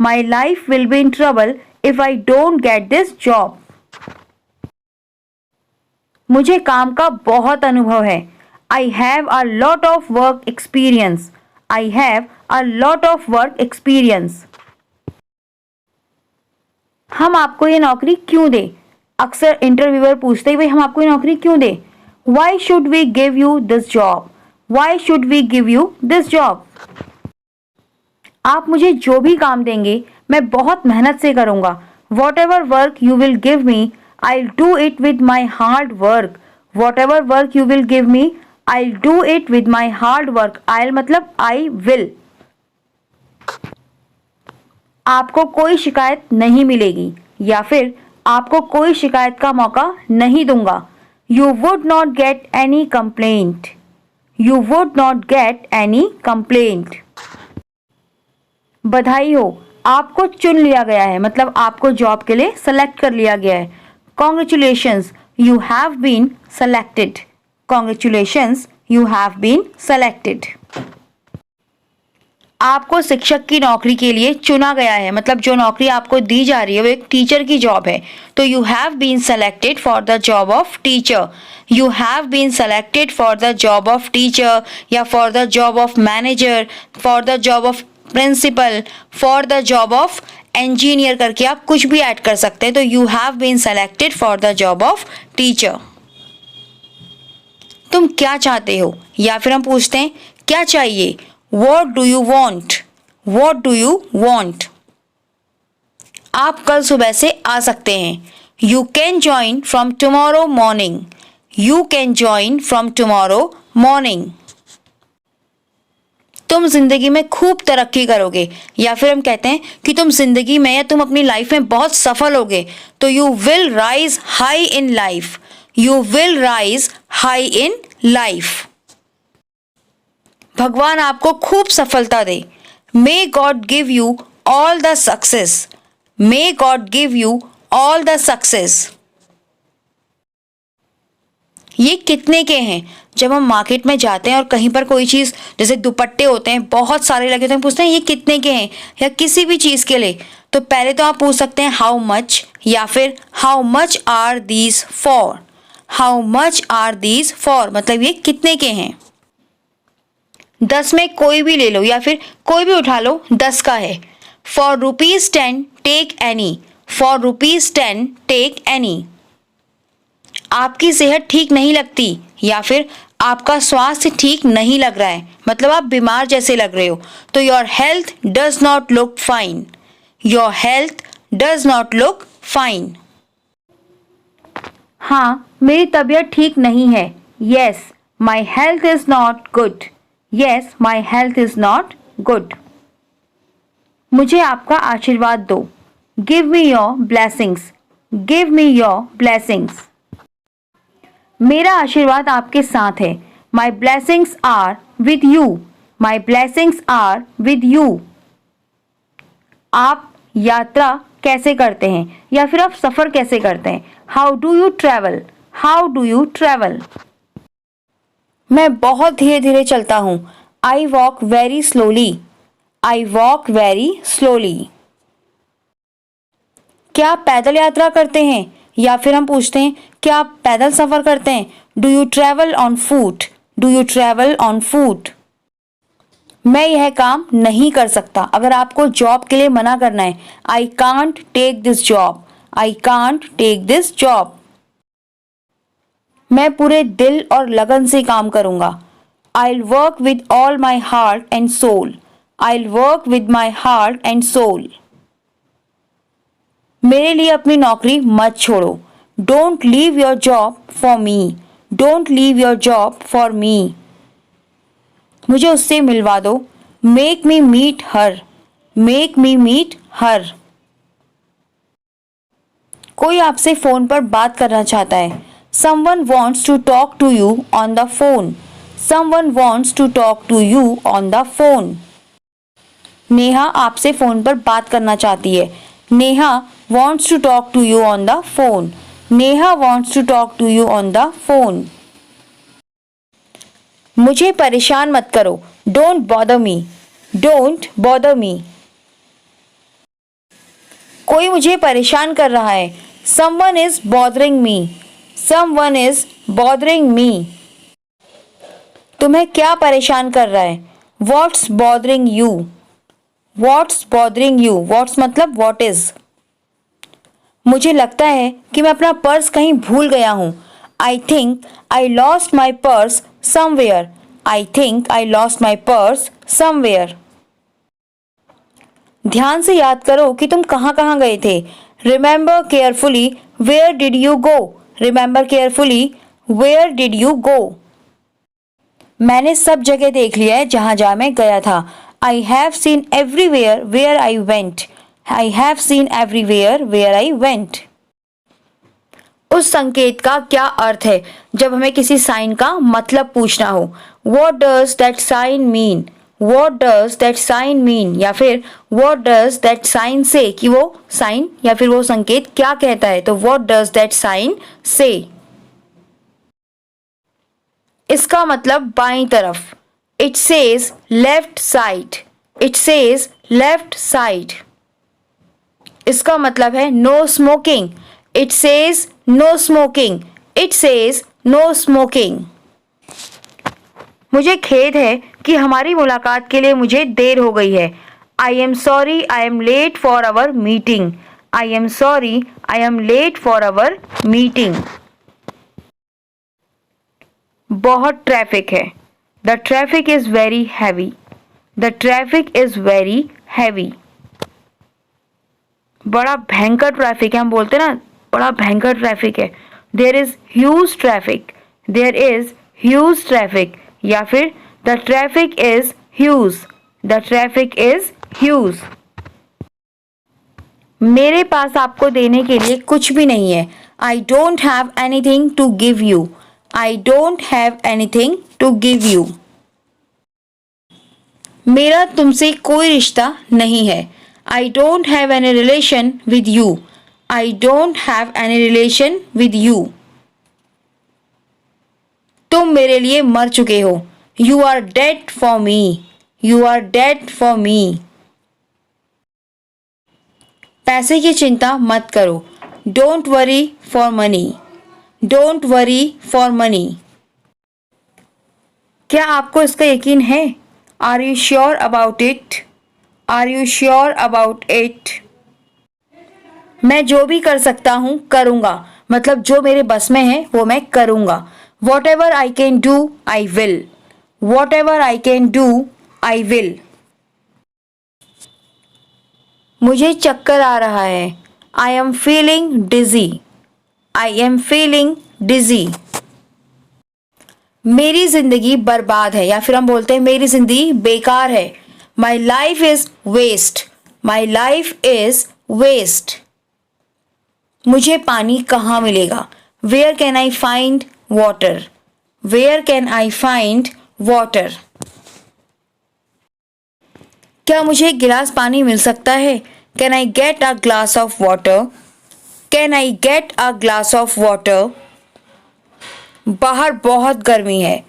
My life will be in trouble if I don't get this job. मुझे काम का बहुत अनुभव है. I have a lot of work experience. I have a lot of work experience. हम आपको ये नौकरी क्यों दें? अक्सर इंटरव्यूअर पूछते हैं भाई हम आपको ये नौकरी क्यों दें? Why should we give you this job? Why should we give you this job? आप मुझे जो भी काम देंगे मैं बहुत मेहनत से करूँगा. Whatever work you will give me, I'll do it with my hard work. Whatever work you will give me, I'll do it with my hard work. I'll मतलब I will. आपको कोई शिकायत नहीं मिलेगी या फिर आपको कोई शिकायत का मौका नहीं दूंगा. You would not get any complaint. You would not get any complaint. बधाई हो, आपको चुन लिया गया है, मतलब आपको जॉब के लिए सेलेक्ट कर लिया गया है. Congratulations, you have been selected. Congratulations, you have been selected. आपको शिक्षक की नौकरी के लिए चुना गया है, मतलब जो नौकरी आपको दी जा रही है वो एक टीचर की जॉब है. तो you have been selected for the job of teacher. You have been selected for the job of teacher या for the job of manager, for the job of principal, for the job of engineer करके आप कुछ भी add कर सकते हैं. तो you have been selected for the job of teacher. तुम क्या चाहते हो या फिर हम पूछते हैं क्या चाहिए. What do you want? What do you want? आप कल सुबह से आ सकते हैं. You can join from tomorrow morning. You can join from tomorrow morning. तुम जिंदगी में खूब तरक्की करोगे या फिर हम कहते हैं कि तुम जिंदगी में या तुम अपनी लाइफ में बहुत सफल होगे. तो you will rise high in life. You will rise high in life. भगवान आपको खूब सफलता दे. May God give you all the success. May God give you all the success. ये कितने के हैं? जब हम मार्केट में जाते हैं और कहीं पर कोई चीज़ जैसे दुपट्टे होते हैं बहुत सारे लगे होते हैं, पूछते हैं ये कितने के हैं या किसी भी चीज़ के लिए. तो पहले तो आप पूछ सकते हैं हाउ मच या फिर how much are these for. How much are these for मतलब ये कितने के हैं. 10 में कोई भी ले लो या फिर कोई भी उठा लो, 10 का है. For ₹10 take any. For ₹10 take any. आपकी सेहत ठीक नहीं लगती या फिर आपका स्वास्थ्य ठीक नहीं लग रहा है, मतलब आप बीमार जैसे लग रहे हो. तो your health does not look fine. Your health does not look fine. हाँ, मेरी तबीयत ठीक नहीं है. Yes, my health is not good. Yes, my health is not good. मुझे आपका आशीर्वाद दो. Give me your blessings. Give me your blessings. मेरा आशीर्वाद आपके साथ है. My blessings are with you. My blessings are with you. आप यात्रा कैसे करते हैं या फिर आप सफ़र कैसे करते हैं. How do you travel? How do you travel? मैं बहुत धीरे धीरे चलता हूँ. I walk very slowly. I walk very slowly. क्या आप पैदल यात्रा करते हैं या फिर हम पूछते हैं क्या आप पैदल सफ़र करते हैं. Do you travel on foot? Do you travel on foot? मैं यह काम नहीं कर सकता. अगर आपको जॉब के लिए मना करना है, I can't take this job. I can't take this job. मैं पूरे दिल और लगन से काम करूँगा. I'll work with all my heart and soul. I'll work with my heart and soul. मेरे लिए अपनी नौकरी मत छोड़ो. Don't leave your job for me. Don't leave your job for me. मुझे उससे मिलवा दो. Make me meet her. Make me meet her. कोई आपसे फ़ोन पर बात करना चाहता है. Someone wants to talk to you on the phone. Someone wants to talk to you on the phone. Neha आपसे फोन पर बात करना चाहती है. Neha wants to talk to you on the phone. Neha wants to talk to you on the phone. मुझे परेशान मत करो. Don't bother me. Don't bother me. कोई मुझे परेशान कर रहा है. Someone is bothering me. Someone is bothering me. तुम्हें क्या परेशान कर रहा है? What's bothering you? What's bothering you? What's मतलब what is. मुझे लगता है कि मैं अपना पर्स कहीं भूल गया हूँ. I think I lost my purse somewhere. I think I lost my purse somewhere. ध्यान से याद करो कि तुम कहाँ कहाँ गए थे. Remember carefully where did you go? Remember carefully where did you go? मैंने सब जगह देख लिया है जहाँ जहाँ मैं गया था. I have seen everywhere where I went. I have seen everywhere where I went. उस संकेत का क्या अर्थ है जब हमें किसी साइन का मतलब पूछना हो. What does that sign mean? What does that sign mean? या फिर What does that sign say? कि वो साइन या फिर वो संकेत क्या कहता है. तो What does that sign say? इसका मतलब बाईं तरफ. It says left side. It says left side. इसका मतलब है no smoking. It says no smoking. It says no smoking. मुझे खेद है कि हमारी मुलाकात के लिए मुझे देर हो गई है. I am sorry I am late for our meeting. I am sorry I am late for our meeting. बहुत ट्रैफिक है. The traffic is very heavy. The traffic is very heavy. बड़ा भयंकर ट्रैफिक है. हम बोलते हैं ना बड़ा भयंकर ट्रैफिक है. There is huge traffic. There is huge traffic. या फिर The traffic is huge. The traffic is huge. मेरे पास आपको देने के लिए कुछ भी नहीं है. I don't have anything to give you. I don't have anything to give you. मेरा तुमसे कोई रिश्ता नहीं है. I don't have any relation with you. I don't have any relation with you. तुम मेरे लिए मर चुके हो. You are dead for me. You are dead for me. पैसे की चिंता मत करो. Don't worry for money. Don't worry for money. क्या आपको इसका यकीन है? Are you sure about it? Are you sure about it? मैं जो भी कर सकता हूँ करूँगा. मतलब जो मेरे बस में है वो मैं करूँगा. Whatever I can do, I will. Whatever I can do, I will. मुझे चक्कर आ रहा है. I am feeling dizzy. I am feeling dizzy. मेरी जिंदगी बर्बाद है या फिर हम बोलते हैं मेरी जिंदगी बेकार है. My life is waste. My life is waste. मुझे पानी कहाँ मिलेगा? Where can I find water? Where can I find water? क्या मुझे एक गिलास पानी मिल सकता है? Can I get a glass of water? Can I get a glass of water? बाहर बहुत गर्मी है.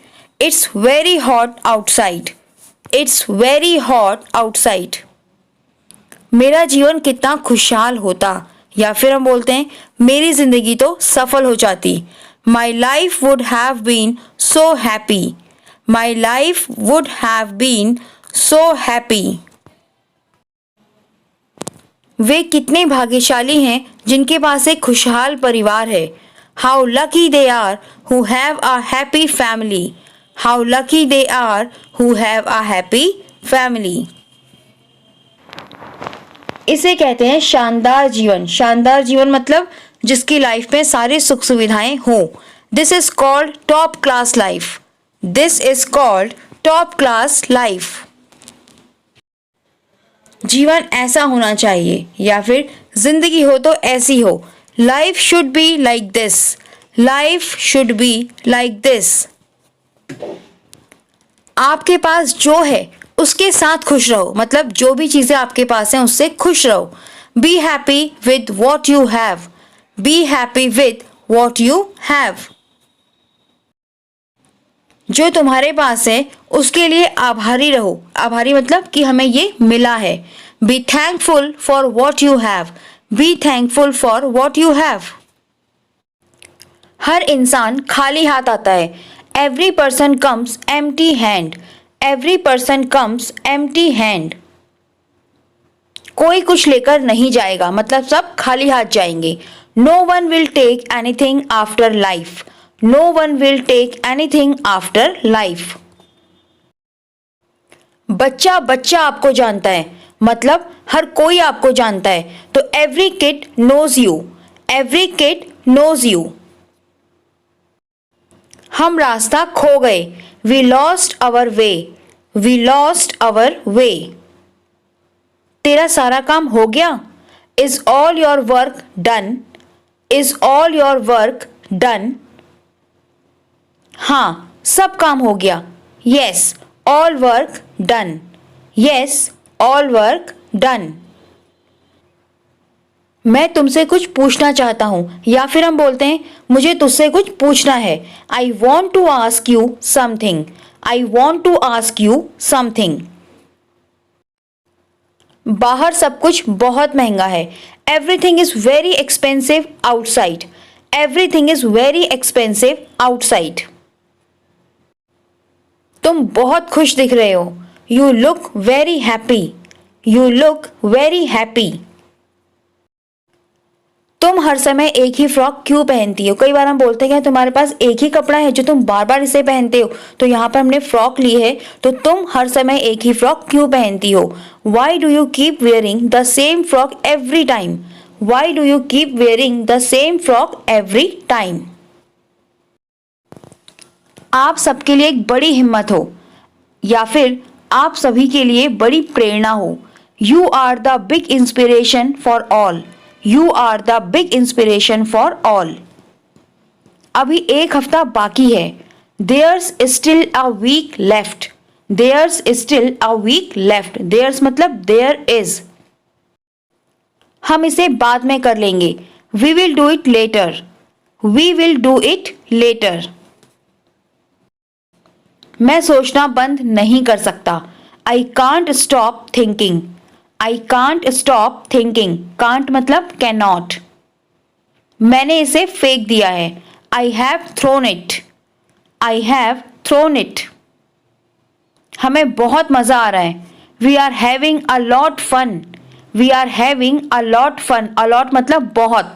It's very hot outside. It's very hot outside. मेरा जीवन कितना खुशहाल होता या फिर हम बोलते हैं मेरी जिंदगी तो सफल हो जाती. My life would have been so happy. My life would have been so happy. वे कितने भाग्यशाली हैं जिनके पास एक खुशहाल परिवार है. How lucky they are who have a happy family. How lucky they are who have a happy family. इसे कहते हैं शानदार जीवन. शानदार जीवन मतलब जिसकी लाइफ में सारी सुख सुविधाएं हों. This is called top class life. This is called top class life. जीवन ऐसा होना चाहिए या फिर जिंदगी हो तो ऐसी हो. Life should be like this. Life should be like this. आपके पास जो है उसके साथ खुश रहो, मतलब जो भी चीजें आपके पास हैं उससे खुश रहो. Be happy with what you have. Be happy with what you have. जो तुम्हारे पास है उसके लिए आभारी रहो. आभारी मतलब कि हमें ये मिला है. Be thankful for what you have. Be thankful for what you have. हर इंसान खाली हाथ आता है. Every person comes empty hand. Every person comes empty hand. कोई कुछ लेकर नहीं जाएगा, मतलब सब खाली हाथ जाएंगे. No one will take anything after life. No one will take anything after life. बच्चा बच्चा आपको जानता है, मतलब हर कोई आपको जानता है. तो every kid knows you. Every kid knows you. हम रास्ता खो गए. We lost our way. We lost our way. तेरा सारा काम हो गया. Is all your work done. Is all your work done. हाँ, सब काम हो गया. Yes, all work done. Yes, all work done. मैं तुमसे कुछ पूछना चाहता हूं, या फिर हम बोलते हैं मुझे तुझसे कुछ पूछना है. I want to ask you something. I want to ask you something. बाहर सब कुछ बहुत महंगा है. Everything is very expensive outside. Everything is very expensive outside. तुम बहुत खुश दिख रहे हो. You look very happy. You look very happy. तुम हर समय एक ही फ्रॉक क्यों पहनती हो. कई बार हम बोलते हैं कि तुम्हारे पास एक ही कपड़ा है जो तुम बार बार इसे पहनते हो. तो यहाँ पर हमने फ्रॉक ली है, तो तुम हर समय एक ही फ्रॉक क्यों पहनती हो. Why do you keep wearing the same frock every time. Why do you keep wearing the same frock every time. आप सबके लिए एक बड़ी हिम्मत हो, या फिर आप सभी के लिए बड़ी प्रेरणा हो. You are the big inspiration for all. You are the big inspiration for all. अभी एक हफ्ता बाकी है. There's still a week left. There's still a week left. There's मतलब देयर इज. हम इसे बाद में कर लेंगे. We will do it later. We will do it later. मैं सोचना बंद नहीं कर सकता. I can't stop thinking. I can't stop thinking. Can't मतलब कैन नॉट. मैंने इसे फेंक दिया है. I have thrown it. I have thrown it. हमें बहुत मजा आ रहा है. We are having a lot fun. We are having a lot fun. A lot मतलब बहुत.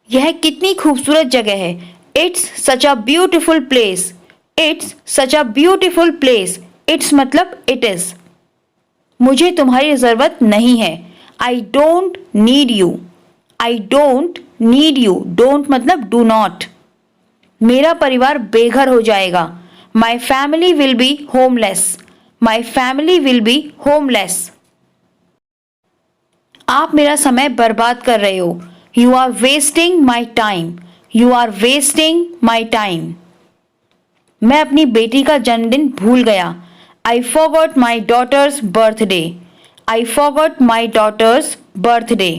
यह कितनी खूबसूरत जगह है. It's such a beautiful place. It's such a beautiful place. It's मतलब इट इज. मुझे तुम्हारी जरूरत नहीं है. I don't need you. I don't need you. Don't मतलब डू नॉट. मेरा परिवार बेघर हो जाएगा. My family will be homeless. My family will be homeless. आप मेरा समय बर्बाद कर रहे हो. You are wasting my time. You are wasting my time. मैं अपनी बेटी का जन्मदिन भूल गया. I forgot my daughter's birthday. I forgot my daughter's birthday.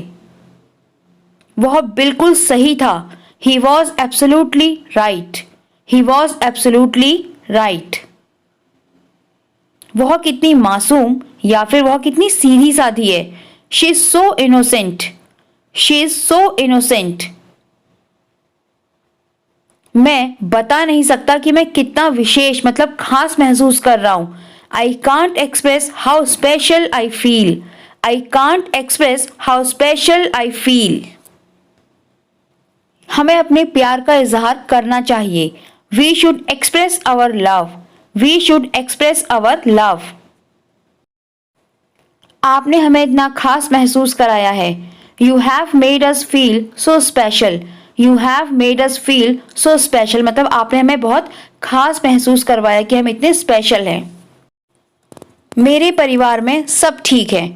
वह बिल्कुल सही था. He was absolutely right. He was absolutely right. वह कितनी मासूम, या फिर वह कितनी सीधी साधी है. She is so innocent. She is so innocent. मैं बता नहीं सकता कि मैं कितना विशेष मतलब खास महसूस कर रहा हूं. I can't express how special I feel. I can't express how special I feel. हमें अपने प्यार का इजहार करना चाहिए. We should express our love. We should express our love. आपने हमें इतना खास महसूस कराया है. You have made us feel so special. You have made us feel so special. मतलब आपने हमें बहुत खास महसूस करवाया कि हम इतने स्पेशल हैं. मेरे परिवार में सब ठीक है.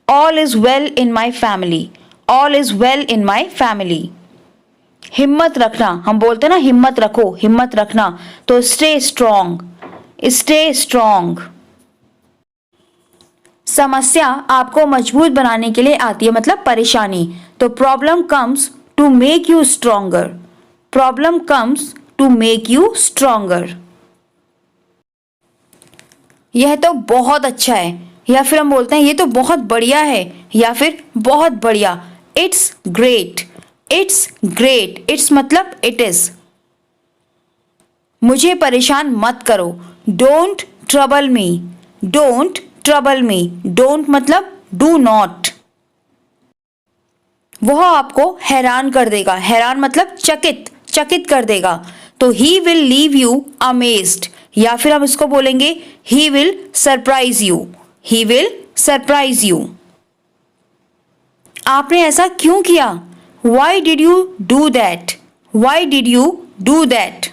All is well in my family. All is well in my family. हिम्मत रखना, हम बोलते ना हिम्मत रखो, हिम्मत रखना. तो स्टे स्ट्रॉन्ग. Stay strong. समस्या आपको मजबूत बनाने के लिए आती है, मतलब परेशानी। तो problem comes to make you stronger. Problem comes to make you stronger. यह तो बहुत अच्छा है, या फिर हम बोलते हैं ये तो बहुत बढ़िया है, या फिर बहुत बढ़िया। It's great. It's great. It's मतलब इट इज। मुझे परेशान मत करो। Don't trouble me. Don't trouble me. Don't मतलब डू नॉट। वह आपको हैरान कर देगा। हैरान मतलब चकित, चकित कर देगा। तो he will leave you amazed, या फिर हम इसको बोलेंगे he will surprise you. He will surprise you. आपने ऐसा क्यों किया? Y did you do that? Y did you do that?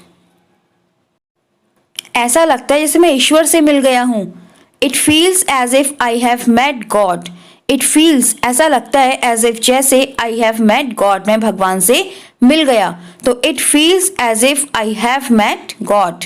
ऐसा लगता है जैसे मैं ईश्वर से मिल गया हूं। It feels as if I have met God. It feels, ऐसा लगता है, एज इफ जैसे आई हैव मेट गॉड, मैं भगवान से मिल गया। तो it feels as if I have met God.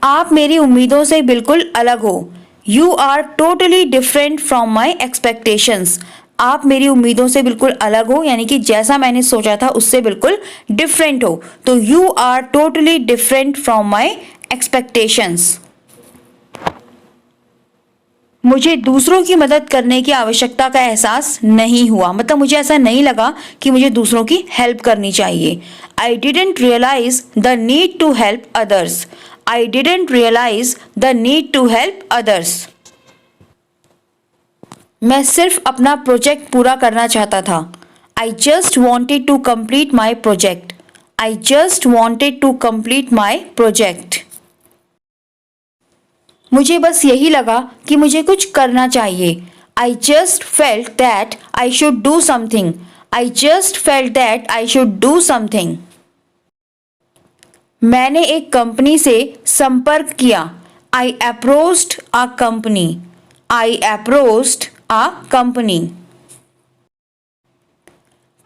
आप मेरी उम्मीदों से बिल्कुल अलग हो। You are totally different from my expectations. आप मेरी उम्मीदों से बिल्कुल अलग हो, यानी कि जैसा मैंने सोचा था उससे बिल्कुल डिफरेंट हो। तो you are totally different from my expectations. मुझे दूसरों की मदद करने की आवश्यकता का एहसास नहीं हुआ, मतलब मुझे ऐसा नहीं लगा कि मुझे दूसरों की हेल्प करनी चाहिए। I didn't realise the need to help others. I didn't realise the need to help others. मैं सिर्फ अपना प्रोजेक्ट पूरा करना चाहता था। I just wanted to complete my project. I just wanted to complete my project. मुझे बस यही लगा कि मुझे कुछ करना चाहिए। I just felt that I should do something. I just felt that I should do something. मैंने एक कंपनी से संपर्क किया। आई approached a company. I approached a company.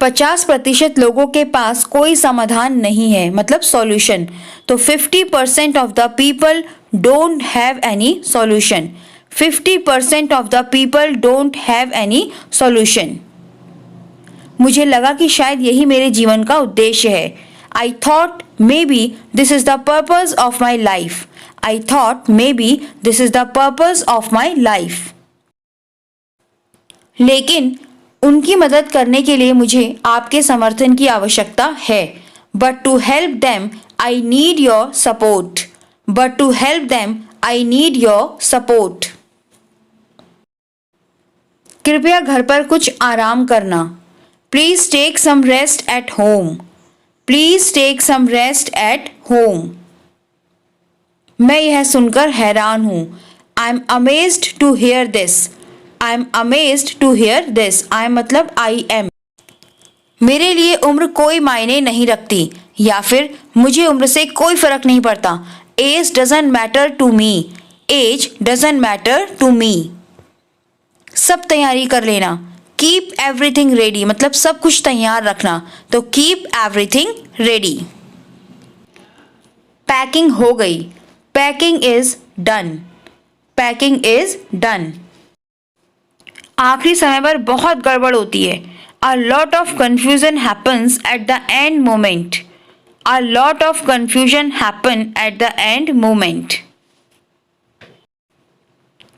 50% लोगों के पास कोई समाधान नहीं है, मतलब सॉल्यूशन। तो 50% of the people don't have any solution. 50% of the people don't have any solution. मुझे लगा कि शायद यही मेरे जीवन का उद्देश्य है। I thought may be this is the purpose of my life. I thought may be this is the purpose of my life. लेकिन उनकी मदद करने के लिए मुझे आपके समर्थन की आवश्यकता है। But to help them I need your support. But to help them I need your support. कृपया घर पर कुछ आराम करना। Please take some rest at home. Please take some rest at home. मैं यह सुनकर हैरान हूं। I am amazed to hear this. I am amazed to hear this. I मतलब आई एम। मेरे लिए उम्र कोई मायने नहीं रखती, या फिर मुझे उम्र से कोई फर्क नहीं पड़ता। Age doesn't matter to me. Age doesn't matter to me. सब तैयारी कर लेना। कीप एवरीथिंग रेडी, मतलब सब कुछ तैयार रखना। तो कीप एवरीथिंग रेडी। पैकिंग हो गई। Packing is done. Packing is done. आखिरी समय पर बहुत गड़बड़ होती है। A lot of confusion happens at the end moment. A lot of confusion happen at the end moment.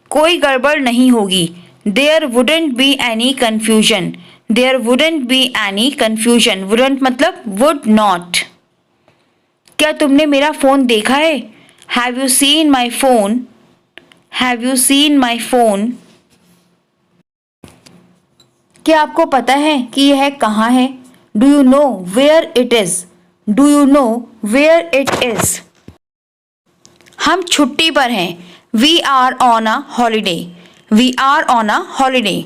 कोई गड़बड़ नहीं होगी। There wouldn't be any confusion. There wouldn't be any confusion. Wouldn't मतलब would not. क्या तुमने मेरा phone देखा है? Have you seen my phone? Have you seen my phone? क्या आपको पता है कि यह कहाँ है? Do you know where it is? Do you know where it is? हम छुट्टी पर हैं। We are on a holiday. We are on a holiday.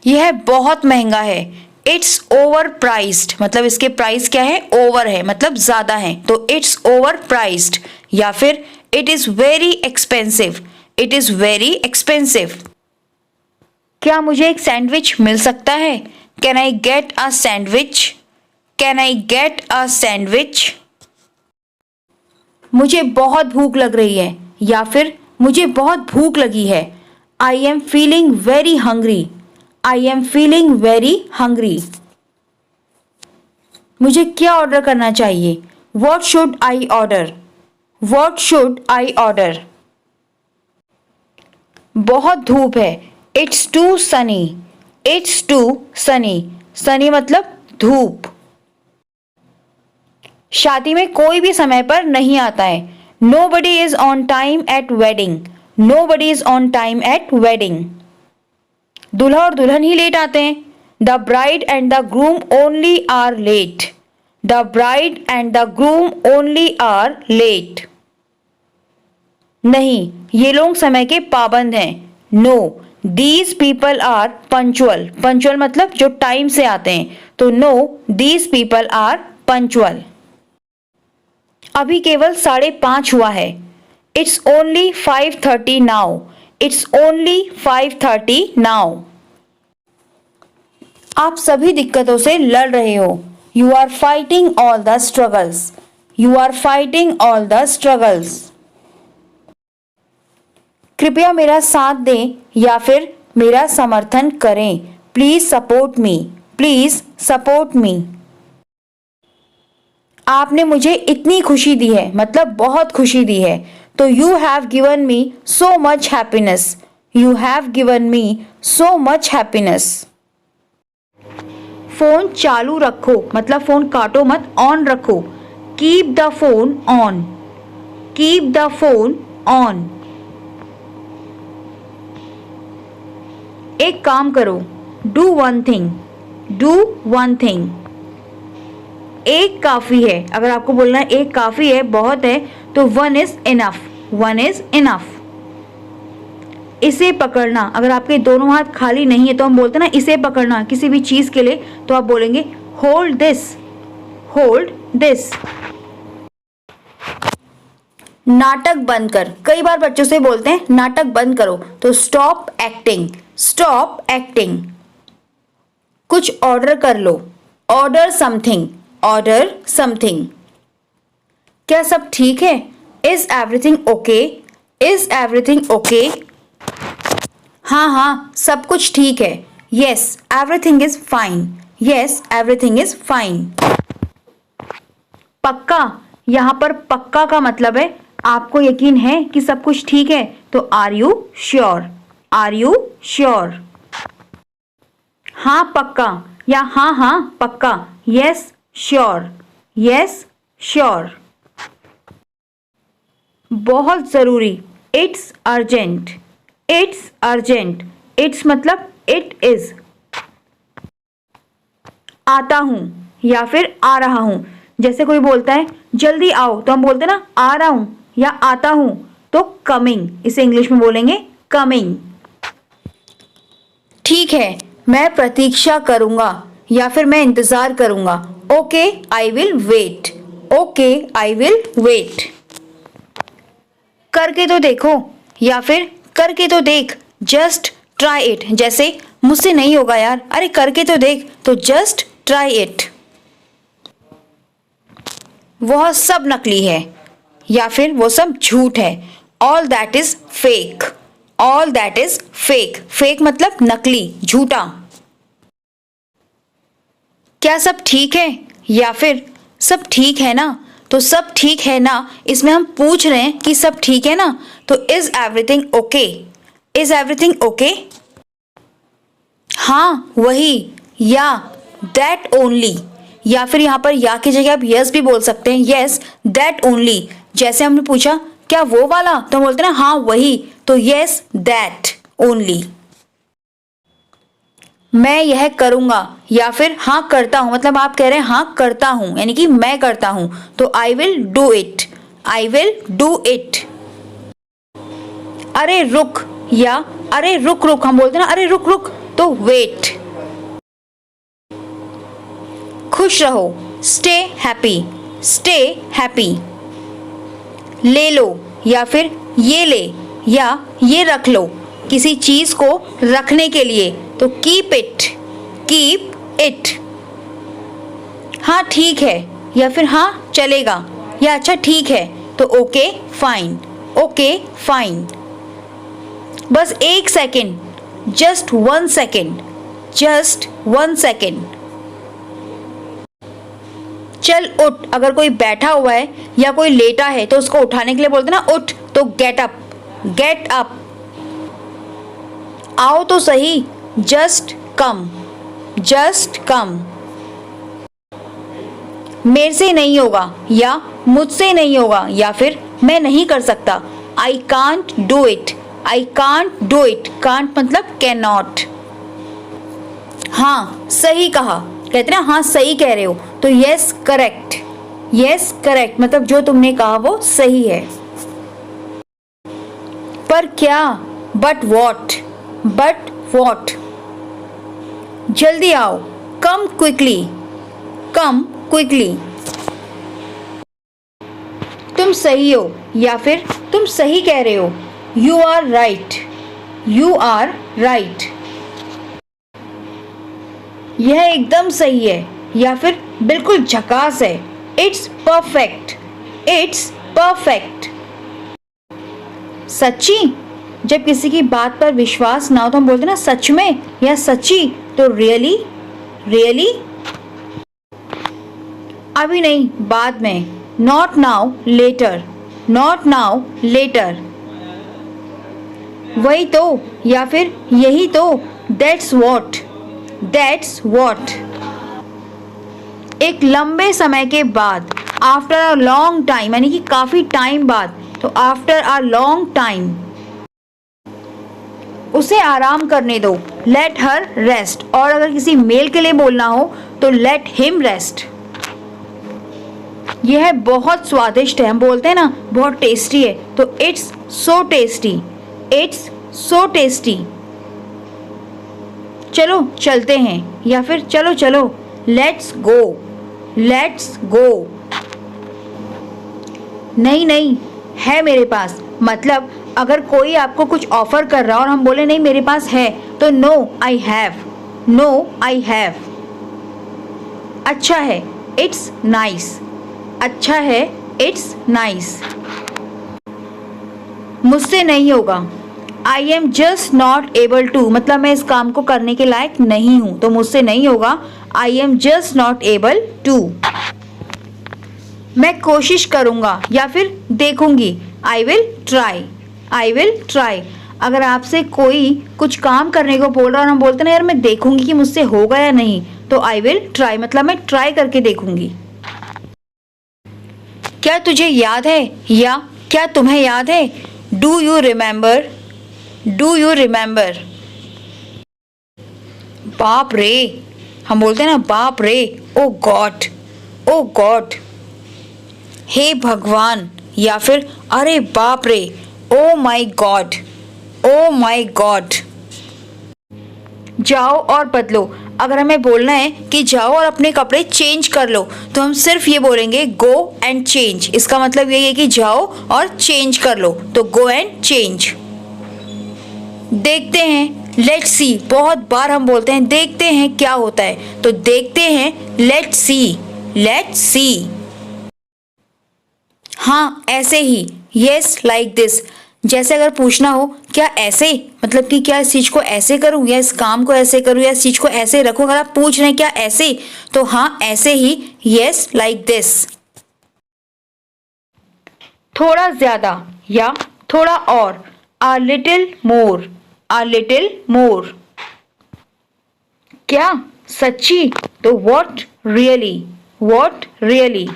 यह बहुत महंगा है। इट्स ओवर प्राइस्ड, मतलब इसके प्राइस क्या है? ओवर है, मतलब ज्यादा है। तो इट्स ओवर प्राइस्ड, या फिर it is very expensive. It is very expensive. क्या मुझे एक सैंडविच मिल सकता है? Can I get a sandwich? Can I get a sandwich? मुझे बहुत भूख लग रही है या फिर मुझे बहुत भूख लगी है। I am feeling very hungry. I am feeling very hungry. मुझे क्या ऑर्डर करना चाहिए? What should I order? What should I order? बहुत धूप है। It's too sunny. It's too sunny. Sunny मतलब धूप। शादी में कोई भी समय पर नहीं आता है। Nobody is on time at wedding. Nobody is on time at wedding. दूल्हा और दुल्हन ही लेट आते हैं। The bride and the groom only are late. The bride and the groom only are late. नहीं, ये लोग समय के पाबंद हैं। No, these people are punctual. Punctual मतलब जो टाइम से आते हैं। तो no, these people are punctual. अभी केवल 5:30 हुआ है। It's only 5:30 now. It's only 5:30 now. आप सभी दिक्कतों से लड़ रहे हो। You are fighting all the struggles. You are fighting all the struggles. कृपया मेरा साथ दें या फिर मेरा समर्थन करें। Please support me. Please support me. आपने मुझे इतनी खुशी दी है मतलब बहुत खुशी दी है। तो you have given me so much happiness. You have given me so much happiness. Phone चालू रखो मतलब फोन काटो मत, ऑन रखो। Keep the phone on. Keep the phone on. एक काम करो। Do one thing. Do one thing. एक काफी है। अगर आपको बोलना है एक काफी है, बहुत है, तो one is enough. One is enough. इसे पकड़ना, अगर आपके दोनों हाथ खाली नहीं है तो हम बोलते हैं ना इसे पकड़ना किसी भी चीज के लिए, तो आप बोलेंगे होल्ड दिस। Hold this. नाटक बंद कर। कई बार बच्चों से बोलते हैं नाटक बंद करो, तो स्टॉप एक्टिंग। Stop acting. कुछ ऑर्डर कर लो। Order something. Order something. क्या सब ठीक है? Is everything okay? Is everything okay? हाँ हाँ सब कुछ ठीक है। Yes everything is fine. Yes everything is fine. पक्का, यहाँ पर पक्का का मतलब है आपको यकीन है कि सब कुछ ठीक है, तो are you sure? Are you sure? हाँ पक्का या हाँ हाँ पक्का। Yes sure. Yes sure. बहुत जरूरी। It's urgent. It's urgent. It's मतलब इट इज। आता हूं या फिर आ रहा हूं। जैसे कोई बोलता है जल्दी आओ, तो हम बोलते हैं ना आ रहा हूं या आता हूं, तो कमिंग। इसे इंग्लिश में बोलेंगे कमिंग। ठीक है, मैं प्रतीक्षा करूंगा या फिर मैं इंतजार करूंगा। Okay I will wait. Okay I will wait. करके तो देखो या फिर करके तो देख। Just try it. जैसे मुझसे नहीं होगा यार, अरे करके तो देख, तो जस्ट ट्राई इट। वह सब नकली है या फिर वो सब झूठ है। All that is fake. All that is fake. Fake मतलब नकली, झूठा। क्या सब ठीक है या फिर सब ठीक है ना? तो सब ठीक है ना, इसमें हम पूछ रहे हैं कि सब ठीक है ना, तो is everything okay? Is everything okay? हाँ वही, या दैट ओनली। या फिर यहाँ पर या की जगह आप यस भी बोल सकते हैं। Yes that only. जैसे हमने पूछा क्या वो वाला, तो हम बोलते हैं ना हाँ वही, तो यस दैट ओनली। मैं यह करूंगा या फिर हाँ करता हूं, मतलब आप कह रहे हैं हाँ करता हूं यानी कि मैं करता हूं, तो I will do it. I will do it. अरे रुक या अरे रुक रुक, हम बोलते हैं ना अरे रुक रुक, तो वेट। खुश रहो। Stay happy. Stay happy. ले लो या फिर ये ले या ये रख लो, किसी चीज को रखने के लिए, तो कीप इट। Keep it. हाँ ठीक है या फिर हाँ चलेगा या अच्छा ठीक है, तो ओके फाइन, ओके फाइन। बस 1 second, just 1 second, just 1 second. चल उठ, अगर कोई बैठा हुआ है या कोई लेटा है तो उसको उठाने के लिए बोलते ना उठ, तो गेट अप, गेट अप। आओ तो सही, जस्ट कम, जस्ट कम। मेरे से नहीं होगा या मुझसे नहीं होगा या फिर मैं नहीं कर सकता, I can't do it, I can't do it. Can't मतलब कैन नॉट। हाँ सही कहा, कहते ना हाँ सही कह रहे हो, तो यस करेक्ट, यस करेक्ट मतलब जो तुमने कहा वो सही है। पर क्या, बट वॉट, बट वॉट। जल्दी आओ, कम क्विकली, कम क्विकली। तुम सही हो या फिर तुम सही कह रहे हो, you are right, you are right. यह एकदम सही है या फिर बिल्कुल झकास है, इट्स परफेक्ट, इट्स परफेक्ट। सच्ची, जब किसी की बात पर विश्वास ना हो तो हम बोलते ना सच में या सच्ची, तो रियली, रियली। अभी नहीं, बाद में, not now later, not now later. वही तो या फिर यही तो, दैट्स वॉट, दैट्स वॉट। एक लंबे समय के बाद, आफ्टर अ लॉन्ग टाइम यानी कि काफी टाइम बाद, तो आफ्टर अ लॉन्ग टाइम। उसे आराम करने दो, लेट हर रेस्ट। और अगर किसी मेल के लिए बोलना हो तो लेट हिम रेस्ट। यह बहुत स्वादिष्ट है, हम बोलते हैं ना बहुत टेस्टी है, तो it's so tasty, it's so tasty. चलो चलते हैं या फिर चलो चलो, लेट्स गो, लेट्स गो। नहीं नहीं, है मेरे पास, मतलब अगर कोई आपको कुछ ऑफर कर रहा है और हम बोले नहीं मेरे पास है, तो no I have, no I have. अच्छा है, इट्स नाइस, अच्छा है, इट्स नाइस। मुझसे नहीं होगा, I am just not able to, मतलब मैं इस काम को करने के लायक नहीं हूं, तो मुझसे नहीं होगा, I am just not able to. मैं कोशिश करूंगा या फिर देखूंगी, I will try, I will try. अगर आपसे कोई कुछ काम करने को बोल रहा है और हम बोलते ना यार मैं देखूंगी कि मुझसे होगा या नहीं, तो आई विल ट्राई मतलब मैं ट्राई करके देखूंगी। क्या तुझे याद है या क्या तुम्हें याद है, do you remember, do you remember. बाप रे, हम बोलते हैं ना बाप रे, ओ गॉड, ओ गॉड। हे भगवान या फिर अरे बाप रे, oh my God, oh my God. जाओ और बदलो, अगर हमें बोलना है कि जाओ और अपने कपड़े चेंज कर लो, तो हम सिर्फ ये बोलेंगे गो एंड चेंज। इसका मतलब यही है कि जाओ और चेंज कर लो, तो गो एंड चेंज। देखते हैं, लेट्स सी, बहुत बार हम बोलते हैं देखते हैं क्या होता है, तो देखते हैं, लेट्स सी, लेट्स सी। हाँ ऐसे ही, यस लाइक दिस। जैसे अगर पूछना हो क्या ऐसे, मतलब कि क्या इस चीज को ऐसे करूं या इस काम को ऐसे करूं या इस चीज को ऐसे रखूं, अगर आप पूछ रहे हैं क्या ऐसे, तो हाँ ऐसे ही, यस लाइक दिस। थोड़ा ज्यादा या थोड़ा और, a little more, a little more। क्या सच्ची, तो what really, what really।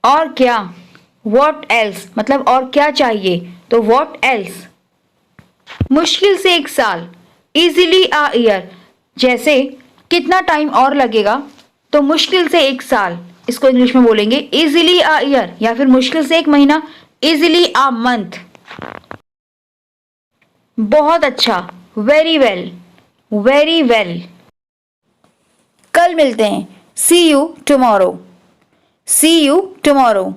और क्या, what else मतलब और क्या चाहिए, तो what else। मुश्किल से 1 साल, easily a year। जैसे कितना टाइम और लगेगा, तो मुश्किल से 1 साल, इसको इंग्लिश में बोलेंगे easily a year, या फिर मुश्किल से 1 महीना, easily a month। बहुत अच्छा, वेरी वेल, वेरी वेल। कल मिलते हैं, see you tomorrow, see you tomorrow.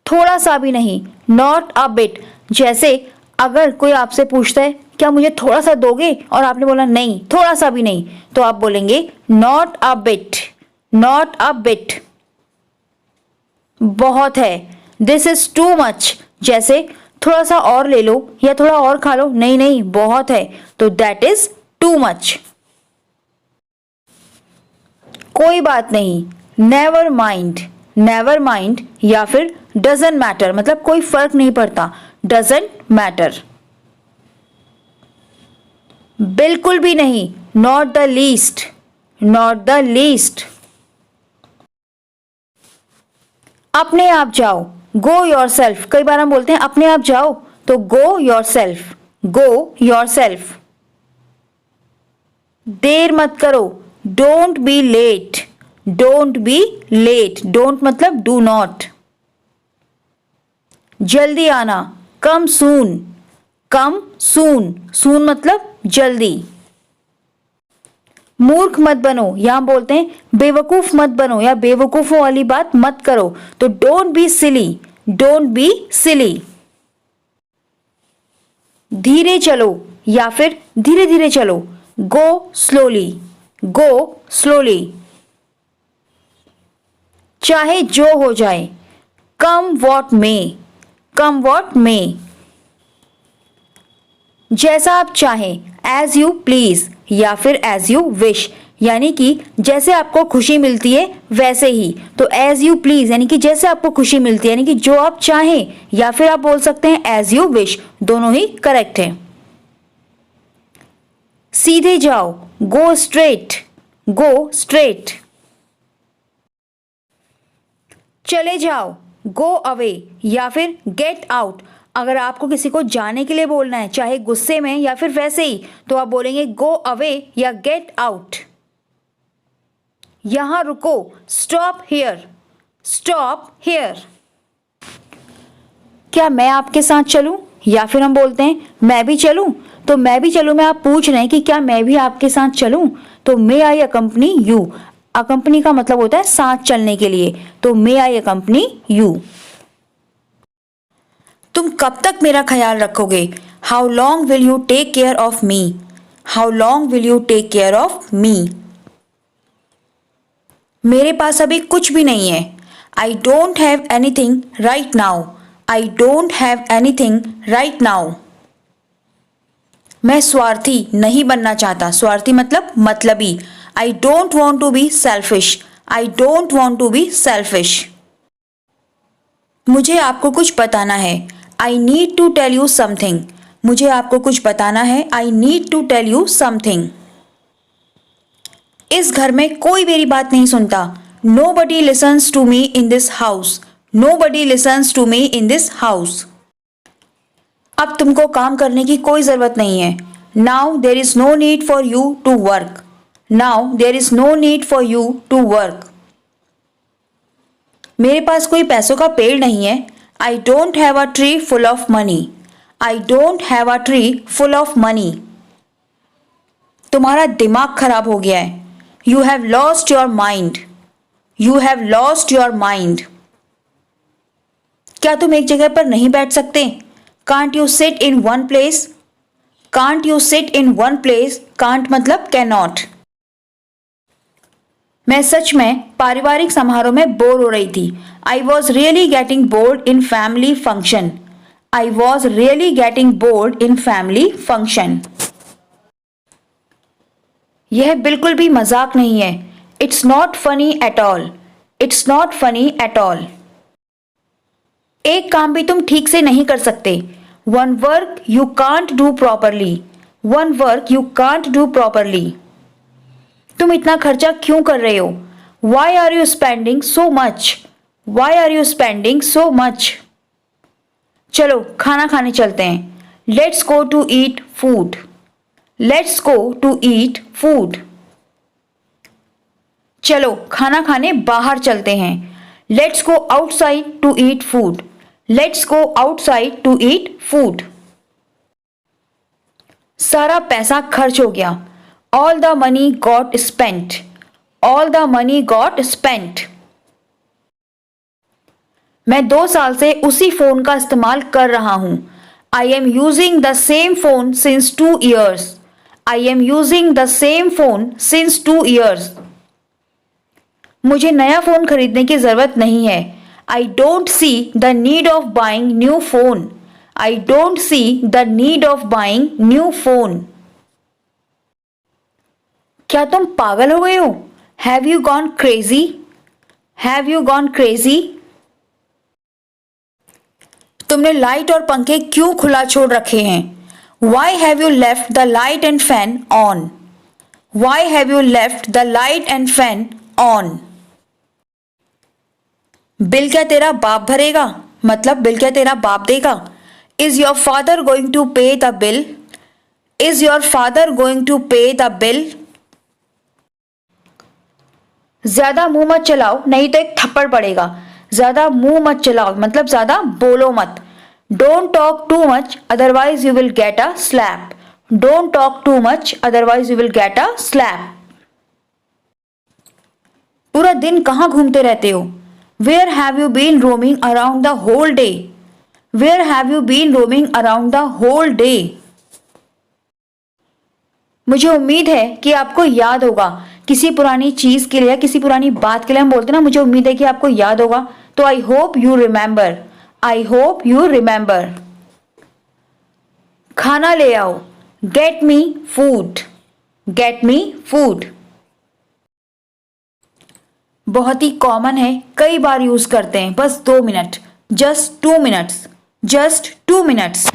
थोड़ा सा भी नहीं, नॉट अ बिट। जैसे अगर कोई आपसे पूछता है क्या मुझे थोड़ा सा दोगे, और आपने बोला नहीं थोड़ा सा भी नहीं, तो आप बोलेंगे not a bit, not a bit. बहुत है. This is too much. जैसे थोड़ा सा और ले लो या थोड़ा और खा लो. नहीं नहीं, बहुत है, तो दैट इज टू मच. कोई बात नहीं. Never mind. नेवर माइंड या फिर डजंट मैटर, मतलब कोई फर्क नहीं पड़ता. Doesn't matter. बिल्कुल भी नहीं. Not the least. Not the least. अपने आप जाओ. Go yourself. कई बार हम बोलते हैं अपने आप जाओ, तो go yourself. Go yourself. देर मत करो. Don't be late. Don't be late. Don't मतलब डू नॉट. जल्दी आना. कम सून. कम सून. सून मतलब जल्दी. मूर्ख मत बनो. यहां बोलते हैं बेवकूफ मत बनो या बेवकूफों वाली बात मत करो, तो don't be silly. Don't be silly. धीरे चलो या फिर धीरे धीरे चलो. गो स्लोली. गो स्लोली. चाहे जो हो जाए. Come what may. Come what may. जैसा आप चाहें. एज यू प्लीज या फिर एज यू विश, यानी कि जैसे आपको खुशी मिलती है वैसे ही. तो एज यू प्लीज यानी कि जैसे आपको खुशी मिलती है, यानी कि जो आप चाहें, या फिर आप बोल सकते हैं एज यू विश. दोनों ही करेक्ट है. सीधे जाओ. Go straight. Go straight. चले जाओ. गो अवे या फिर गेट आउट. अगर आपको किसी को जाने के लिए बोलना है, चाहे गुस्से में या फिर वैसे ही, तो आप बोलेंगे गो अवे या गेट आउट. यहां रुको. Stop here. Stop here. क्या मैं आपके साथ चलूं, या फिर हम बोलते हैं मैं भी चलूं. तो मैं भी चलूं में आप पूछ रहे हैं कि क्या मैं भी आपके साथ चलूं, तो मे आई अकम्पनी यू. अकम्पनी का मतलब होता है साथ चलने के लिए, तो मे आई अकम्पनी यू. तुम कब तक मेरा ख्याल रखोगे. How long will you take care of me. How long will you take care of me. मेरे पास अभी कुछ भी नहीं है. I don't have anything right now. I don't have anything right now. मैं स्वार्थी नहीं बनना चाहता. स्वार्थी मतलब मतलबी. I don't want to be selfish. I don't want to be selfish. मुझे आपको कुछ बताना है. I need to tell you something. मुझे आपको कुछ बताना है. I need to tell you something. इस घर में कोई मेरी बात नहीं सुनता. Nobody listens to me in this house. Nobody listens to me in this house. अब तुमको काम करने की कोई जरूरत नहीं है. Now there is no need for you to work. Now there is no need for you to work. मेरे पास कोई पैसों का पेड़ नहीं है. I don't have a tree full of money. I don't have a tree full of money. तुम्हारा दिमाग खराब हो गया है. You have lost your mind. You have lost your mind. क्या तुम एक जगह पर नहीं बैठ सकते. Can't you sit in one place? Can't you sit in one place? Can't मतलब cannot. मैं सच में पारिवारिक समारोह में बोर हो रही थी. I was really getting bored in family function. I was really getting bored in family function. यह बिल्कुल भी मजाक नहीं है. It's not funny at all. It's not funny at all. एक काम भी तुम ठीक से नहीं कर सकते. One work you can't do properly. One work you can't do properly. तुम इतना खर्चा क्यों कर रहे हो. Why are you spending so much? Why are you spending so much? चलो खाना खाने चलते हैं. Let's go to eat food. Let's go to eat food. चलो खाना खाने बाहर चलते हैं. Let's go outside to eat food. Let's go outside to eat food. सारा पैसा खर्च हो गया. All the money got spent. All the money got spent. मैं 2 साल से उसी फोन का इस्तेमाल कर रहा हूं. I am using the same phone since 2 years. I am using the same phone since 2 years. मुझे नया फोन खरीदने की जरूरत नहीं है. I don't see the need of buying new phone. I don't see the need of buying new phone. क्या तुम पागल हो गए हो? Have you gone crazy? Have you gone crazy? तुमने लाइट और पंखे क्यों खुला छोड़ रखे हैं? Why have you left the light and fan on? Why have you left the light and fan on? Bill क्या तेरा बाप भरेगा? मतलब बिल क्या तेरा बाप देगा? Is your father going to pay the bill? Is your father going to pay the bill? ज्यादा मुंह मत चलाओ नहीं तो एक थप्पड़ पड़ेगा. ज्यादा मुंह मत चलाओ मतलब ज्यादा बोलो मत. Don't talk too much otherwise you will get a slap. Don't talk too much otherwise you will get a slap. पूरा दिन कहाँ घूमते रहते हो? Where have you been roaming around the whole day? Where have you been roaming around the whole day? मुझे उम्मीद है कि आपको याद होगा. किसी पुरानी चीज के लिए या किसी पुरानी बात के लिए हम बोलते हैं ना, मुझे उम्मीद है कि आपको याद होगा. तो I hope you remember. I hope you remember. खाना ले आओ. Get me food. Get me food. बहुत ही कॉमन है, कई बार यूज करते हैं. बस 2 minute. Just 2 minutes. Just 2 minutes.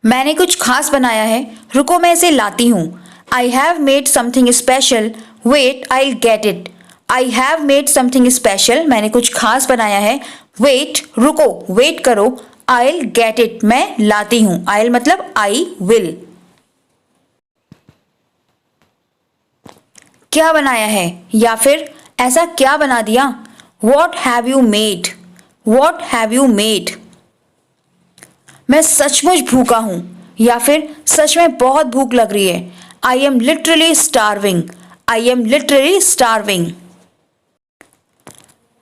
मैंने कुछ खास बनाया है, रुको मैं इसे लाती हूँ. I have made something special, wait I get it. I have made something special, मैंने कुछ खास बनाया है. वेट रुको, वेट करो. आई गेट इट, मैं लाती हूँ. आई मतलब आई विल. क्या बनाया है या फिर ऐसा क्या बना दिया. What have you made. What have you made. मैं सचमुच भूखा हूं या फिर सच में बहुत भूख लग रही है. I am literally starving. I am literally starving.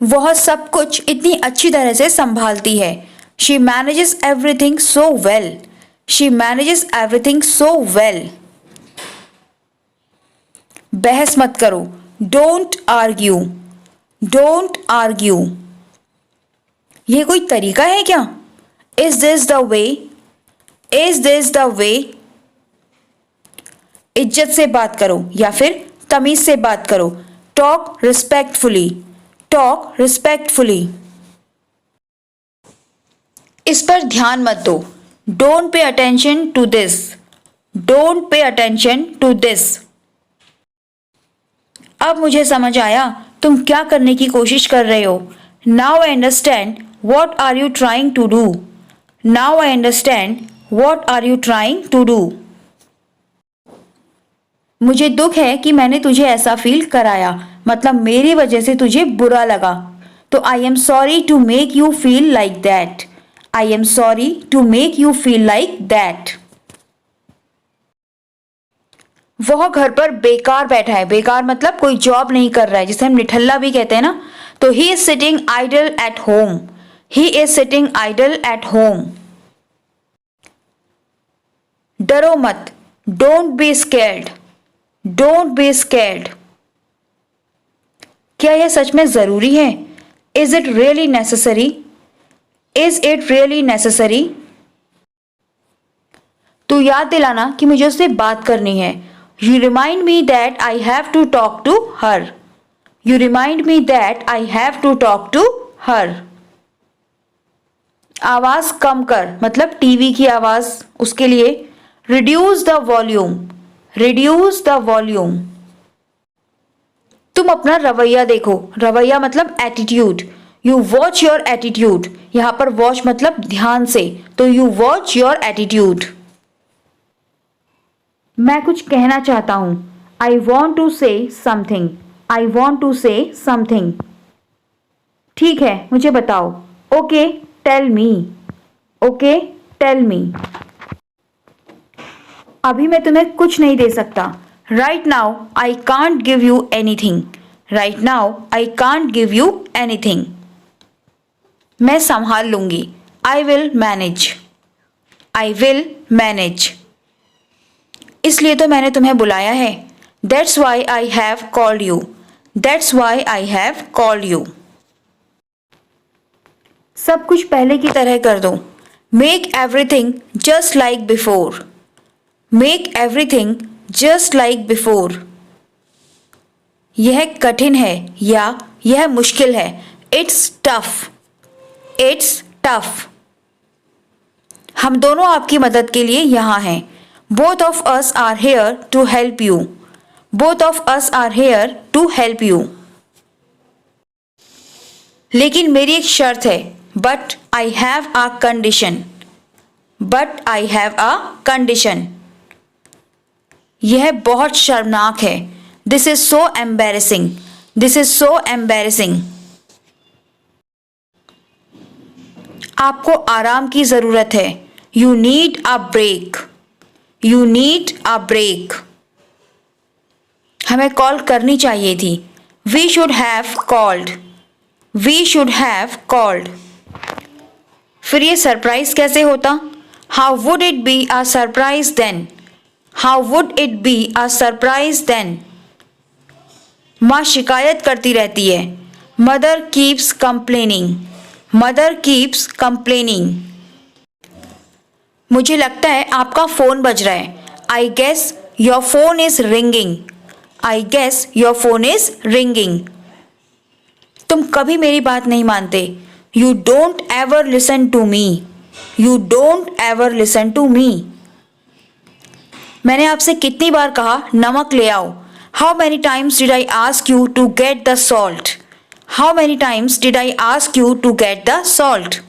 वह सब कुछ इतनी अच्छी तरह से संभालती है. She manages everything so well. She manages everything so well. बहस मत करो. Don't argue. Don't argue. यह कोई तरीका है क्या. Is this the way? Is this the way? इज्जत से बात करो या फिर तमीज से बात करो. Talk respectfully. Talk respectfully. इस पर ध्यान मत दो. Don't pay attention to this. Don't pay attention to this. अब मुझे समझ आया तुम क्या करने की कोशिश कर रहे हो. Now I understand what are you trying to do. Now I understand what are you trying to do. मुझे दुख है कि मैंने तुझे ऐसा फील कराया, मतलब मेरी वजह से तुझे बुरा लगा. तो I am sorry to make you feel like that. I am sorry to make you feel like that. वह घर पर बेकार बैठा है. बेकार मतलब कोई जॉब नहीं कर रहा है, जिसे हम निठल्ला भी कहते हैं ना. तो he is sitting idle at home. He is sitting idle at home. डरो मत. Don't be scared. Don't be scared. क्या यह सच में जरूरी है. Is it really necessary? Is it really necessary? तू याद दिलाना कि मुझे उससे बात करनी है. You remind me that I have to talk to her. You remind me that I have to talk to her. आवाज कम कर मतलब टीवी की आवाज. उसके लिए reduce the volume. Reduce the volume. तुम अपना रवैया देखो. रवैया मतलब attitude. You watch your attitude. यहां पर वॉच मतलब ध्यान से, तो यू वॉच योर एटीट्यूड. मैं कुछ कहना चाहता हूं. I want to say something. I want to say something. ठीक है मुझे बताओ. Okay tell me. Okay tell me. अभी मैं तुम्हें कुछ नहीं दे सकता. Right now I can't give you anything. Right now I can't give you anything. मैं संभाल लूंगी. I will manage. I will manage. इसलिए तो मैंने तुम्हें बुलाया है. That's why I have called you. That's why I have called you. सब कुछ पहले की तरह कर दो। Make everything just like before. Make everything just like before. यह कठिन है या यह मुश्किल है। It's tough. It's tough. हम दोनों आपकी मदद के लिए यहाँ हैं। Both of us are here to help you. Both of us are here to help you. लेकिन मेरी एक शर्त है। But I have a condition. But I have a condition. यह बहुत शर्मनाक है। This is so embarrassing. This is so embarrassing. आपको आराम की जरूरत है। You need a break. You need a break. हमें कॉल करनी चाहिए थी। We should have called. We should have called. फिर ये सरप्राइज कैसे होता? How would it be a surprise then? How would it be a surprise then? माँ शिकायत करती रहती है। Mother keeps complaining. Mother keeps complaining. मुझे लगता है आपका फ़ोन बज रहा है। I guess your phone is ringing. I guess your phone is ringing. तुम कभी मेरी बात नहीं मानते। You don't ever listen to me. You don't ever listen to me. मैंने आपसे कितनी बार कहा नमक ले आओ। How many times did I ask you to get the salt? How many times did I ask you to get the salt?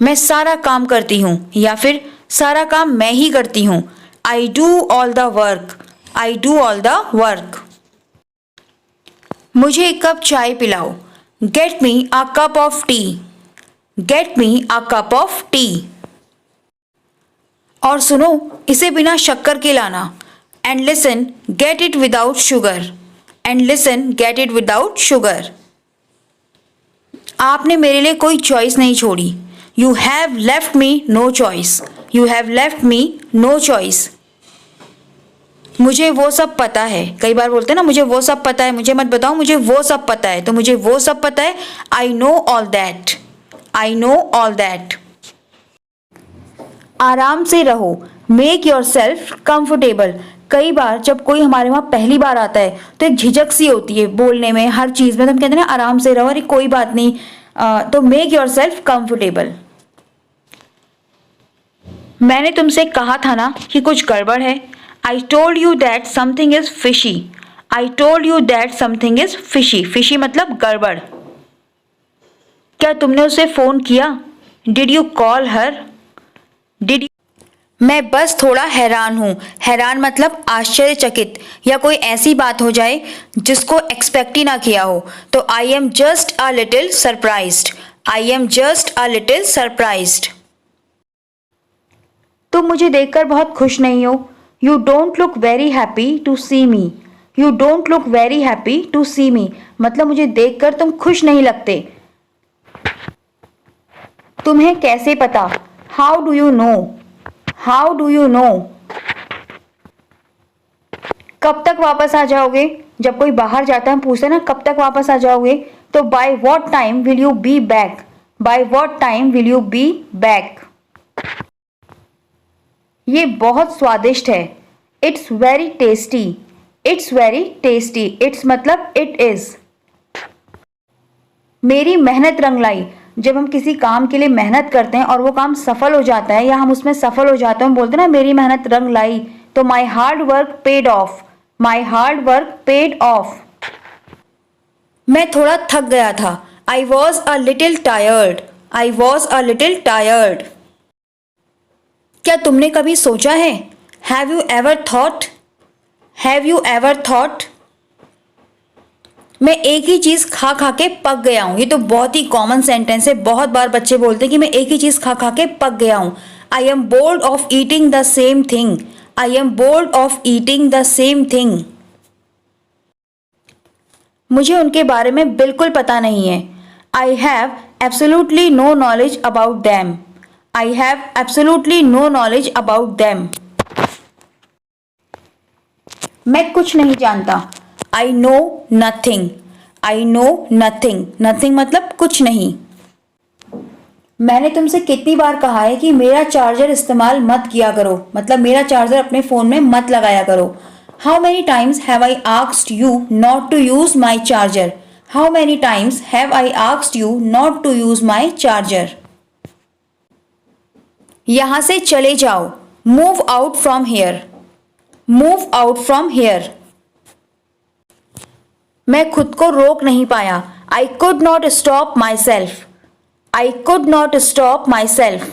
मैं सारा काम करती हूँ या फिर सारा काम मैं ही करती हूँ। I do all the work. I do all the work. मुझे एक कप चाय पिलाओ। Get me a cup of T. Get me a cup of T. और सुनो, इसे बिना शक्कर के लाना। And listen get it without sugar. And listen get it without sugar. आपने मेरे लिए कोई चॉइस नहीं छोड़ी। You have left me know choice. You have left me know choice. मुझे वो सब पता है। कई बार बोलते हैं ना, मुझे वो सब पता है, मुझे मत बताओ, मुझे वो सब पता है। तो मुझे वो सब पता है। I know all that. I know all that. आराम से रहो। Make your self comfortable. कई बार जब कोई हमारे वहाँ पहली बार आता है तो एक झिझक सी होती है बोलने में, हर चीज़ में। तो हम कहते हैं ना आराम से रहो, अरे कोई बात नहीं। तो मेक योर सेल्फ कंफर्टेबल। मैंने तुमसे कहा था ना कि कुछ गड़बड़ है। I told you that something is fishy. I told you that something is fishy. Fishy मतलब गड़बड़। क्या तुमने उसे फोन किया? Did you call her? Did मैं बस थोड़ा हैरान हूँ। हैरान मतलब आश्चर्यचकित, या कोई ऐसी बात हो जाए जिसको एक्सपेक्ट ही ना किया हो। तो I am just a little surprised. I am just a little surprised. तुम मुझे देखकर बहुत खुश नहीं हो। You don't look very happy to see me. You don't look very happy to see me मतलब मुझे देखकर तुम खुश नहीं लगते। तुम्हें कैसे पता? How do you no? How do you no? कब तक वापस आ जाओगे? जब कोई बाहर जाता है हम पूछते हैं ना कब तक वापस आ जाओगे, तो by what time will you be back? By what time will you be back? ये बहुत स्वादिष्ट है। It's very tasty. It's very tasty. It's मतलब इट इज। मेरी मेहनत रंग लाई। जब हम किसी काम के लिए मेहनत करते हैं और वो काम सफल हो जाता है या हम उसमें सफल हो जाते हैं, हम बोलते हैं ना मेरी मेहनत रंग लाई। तो my hard work paid of. My hard work paid of. मैं थोड़ा थक गया था। I was a little tired. I was a little tired. क्या तुमने कभी सोचा है? Have you ever thought? Have you ever thought? मैं एक ही चीज़ खा खा के पक गया हूँ। ये तो बहुत ही कॉमन सेंटेंस है। बहुत बार बच्चे बोलते हैं कि मैं एक ही चीज़ खा खा के पक गया हूँ। I am bored of eating the same thing. I am bored of eating the same thing. मुझे उनके बारे में बिल्कुल पता नहीं है। I have absolutely no knowledge about them. I have absolutely no knowledge about them. मैं कुछ नहीं जानता। I know nothing. I know nothing, nothing मतलब कुछ नहीं। मैंने तुमसे कितनी बार कहा है कि मेरा चार्जर इस्तेमाल मत किया करो, मतलब मेरा चार्जर अपने फ़ोन में मत लगाया करो। How many times have I asked you not to use my charger? How many times have I asked you not to use my charger? यहाँ से चले जाओ, move out from here, move out from here. मैं खुद को रोक नहीं पाया, I could not stop myself, I could not stop myself.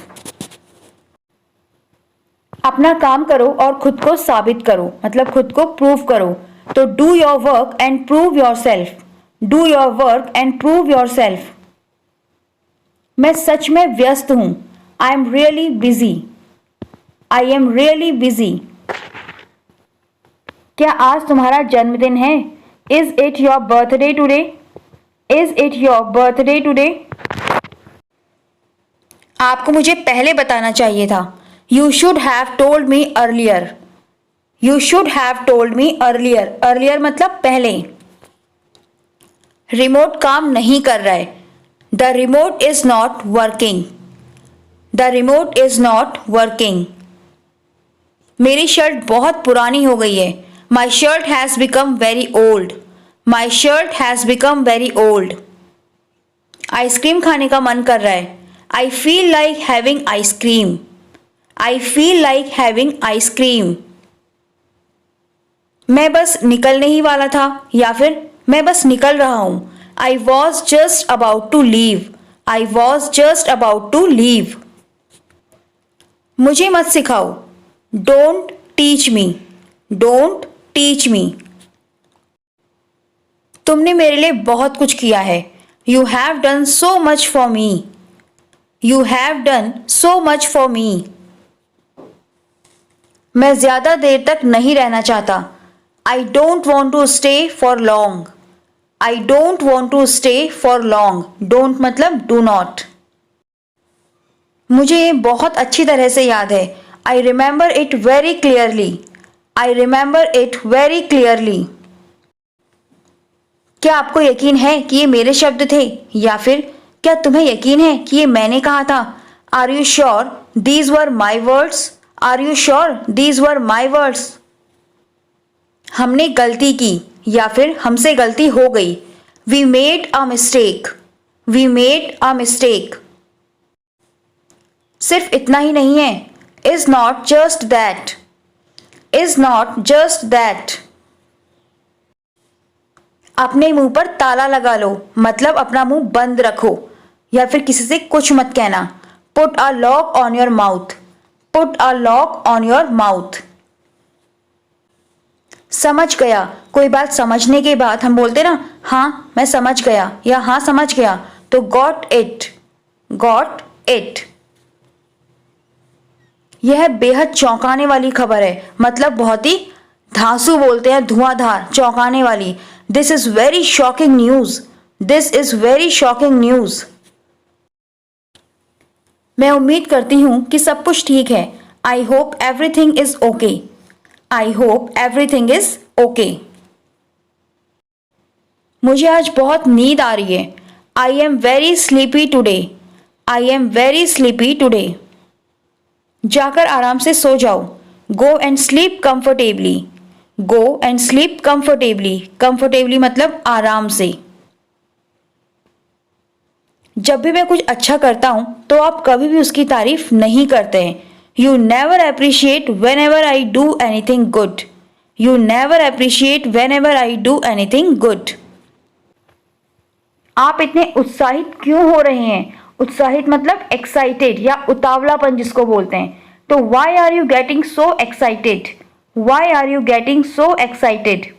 अपना काम करो और खुद को साबित करो, मतलब खुद को प्रूव करो। तो do your work and prove your self, do your work and prove your self. मैं सच में व्यस्त हूं, I am really busy, I am really busy. क्या आज तुम्हारा जन्मदिन है? Is it your birthday today? Is it your birthday today? आपको मुझे पहले बताना चाहिए था। You should have told me earlier, you should have told me earlier, earlier मतलब पहले। रिमोट काम नहीं कर रहा है, the remote is not working, the remote is not working. मेरी शर्ट बहुत पुरानी हो गई है, my shirt has become very old, my shirt has become very old. Ice cream खाने का मन कर रहा है, I feel like having ice cream, I feel like having ice cream. मैं बस निकलने ही वाला था, या फिर मैं बस निकल रहा हूं, I was just about to leave, I was just about to leave. मुझे मत सिखाओ, don't teach me, don't teach me. तुमने मेरे लिए बहुत कुछ किया है, you have done so much for me, you have done so much for me. मैं ज्यादा देर तक नहीं रहना चाहता, I don't want to stay for long, I don't want to stay for long, don't मतलब डू नॉट। मुझे ये बहुत अच्छी तरह से याद है, I remember it very clearly, I remember it very clearly. क्या आपको यकीन है कि ये मेरे शब्द थे, या फिर क्या तुम्हें यकीन है कि ये मैंने कहा था? Are you sure these were my words, are you sure these were my words. हमने गलती की, या फिर हमसे गलती हो गई, we made a mistake, we made a mistake. सिर्फ इतना ही नहीं है, is not just that, is not just that. अपने मुंह पर ताला लगा लो, मतलब अपना मुंह बंद रखो, या फिर किसी से कुछ मत कहना। Put a lock on your mouth, put a lock on your mouth. समझ गया, कोई बात समझने के बाद हम बोलते ना, हाँ मैं समझ गया या हाँ समझ गया, तो गॉट इट, गॉट इट। यह बेहद चौंकाने वाली खबर है, मतलब बहुत ही धांसू बोलते हैं, धुआंधार, चौंकाने वाली। This is very shocking news, this is very shocking news. मैं उम्मीद करती हूं कि सब कुछ ठीक है, I hope everything is okay, I hope everything is okay. मुझे आज बहुत नींद आ रही है, I am very sleepy today, I am very sleepy today. जाकर आराम से सो जाओ, go and sleep comfortably, go and sleep comfortably, comfortably मतलब आराम से। जब भी मैं कुछ अच्छा करता हूं तो आप कभी भी उसकी तारीफ नहीं करते हैं। You never appreciate when ever I do anything good, you never appreciate when ever I do anything good. आप इतने उत्साहित क्यों हो रहे हैं? उत्साहित मतलब एक्साइटेड या उतावलापन जिसको बोलते हैं। तो why are you getting so excited, why are you getting so excited.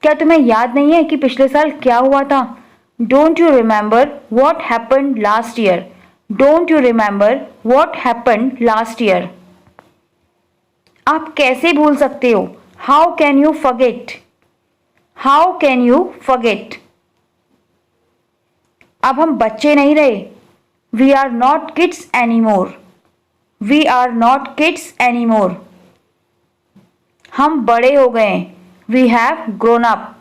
क्या तुम्हें याद नहीं है कि पिछले साल क्या हुआ था? Don't you remember what happened last year, don't you remember what happened last year. आप कैसे भूल सकते हो? How can you forget, how can you forget. अब हम बच्चे नहीं रहे, we are not kids anymore, we are not kids anymore. हम बड़े हो गए, we have grown up,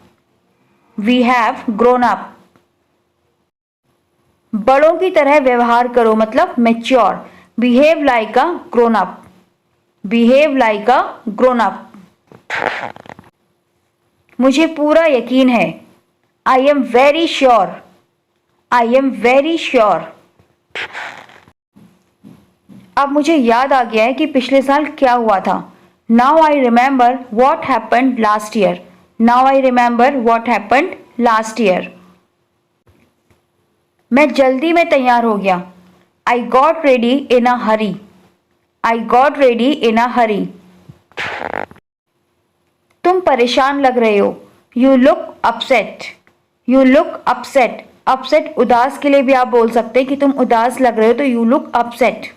we have grown up. बड़ों की तरह व्यवहार करो मतलब mature, behave like a grown up, behave like a grown up. मुझे पूरा यकीन है, I am very sure, I am very sure. अब मुझे याद आ गया है कि पिछले साल क्या हुआ था। Now I remember what happened last year, now I remember what happened last year. मैं जल्दी में तैयार हो गया, I got ready in a hurry, I got ready in a hurry. तुम परेशान लग रहे हो, you look upset, you look upset. Upset उदास के लिए भी आप बोल सकते हैं कि तुम उदास लग रहे हो, तो यू लुक अपसेट।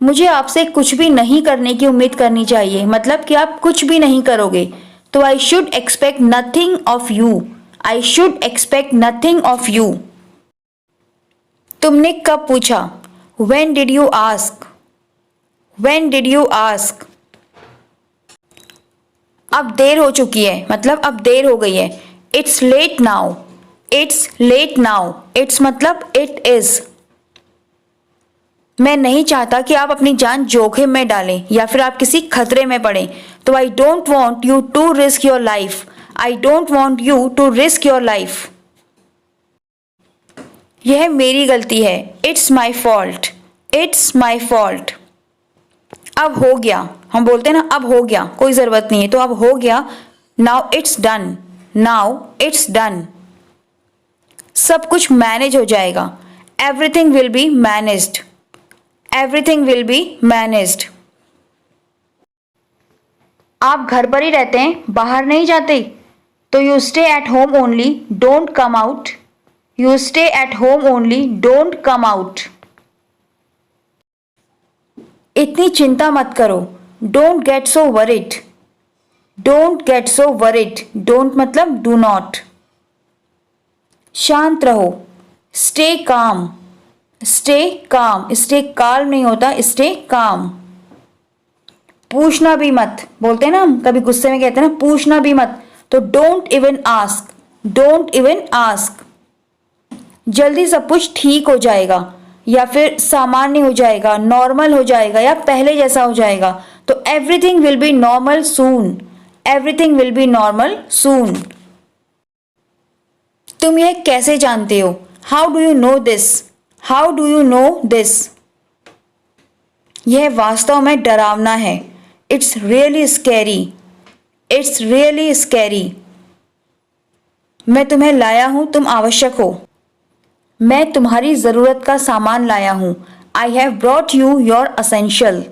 मुझे आपसे कुछ भी नहीं करने की उम्मीद करनी चाहिए, मतलब कि आप कुछ भी नहीं करोगे, तो I should expect nothing of you, I should expect nothing of you. तुमने कब पूछा, when did you ask, when did you ask. अब देर हो चुकी है मतलब अब देर हो गई है, it's late now, it's late now. It's मतलब इट इज। मैं नहीं चाहता कि आप अपनी जान जोखिम में डालें या फिर आप किसी खतरे में पड़ें, तो I don't want you to risk your life, I don't want you to risk your life. यह मेरी गलती है, it's my fault, it's my fault. अब हो गया, हम बोलते हैं ना अब हो गया, कोई ज़रूरत नहीं है, तो अब हो गया, now it's done, now it's done. सब कुछ मैनेज हो जाएगा, everything will be managed, everything will be managed. आप घर पर ही रहते हैं, बाहर नहीं जाते, तो you stay at home only, don't come out, you stay at home only, don't come out. इतनी चिंता मत करो, don't get so worried, don't get so worried. Don't मतलब डू नॉट। शांत रहो, stay calm, stay calm, stay calm नहीं होता, stay calm. पूछना भी मत, बोलते हैं ना हम कभी गुस्से में कहते हैं ना पूछना भी मत, तो don't even ask, don't even ask. जल्दी सब कुछ ठीक हो जाएगा या फिर सामान्य हो जाएगा, नॉर्मल हो जाएगा या पहले जैसा हो जाएगा, तो everything will be normal soon, everything will be normal soon. तुम यह कैसे जानते हो, how do you know this, how do you know this. यह वास्तव में डरावना है, it's really scary, it's really scary. मैं तुम्हें लाया हूं, तुम आवश्यक हो, मैं तुम्हारी ज़रूरत का सामान लाया हूँ, I have brought you your essential,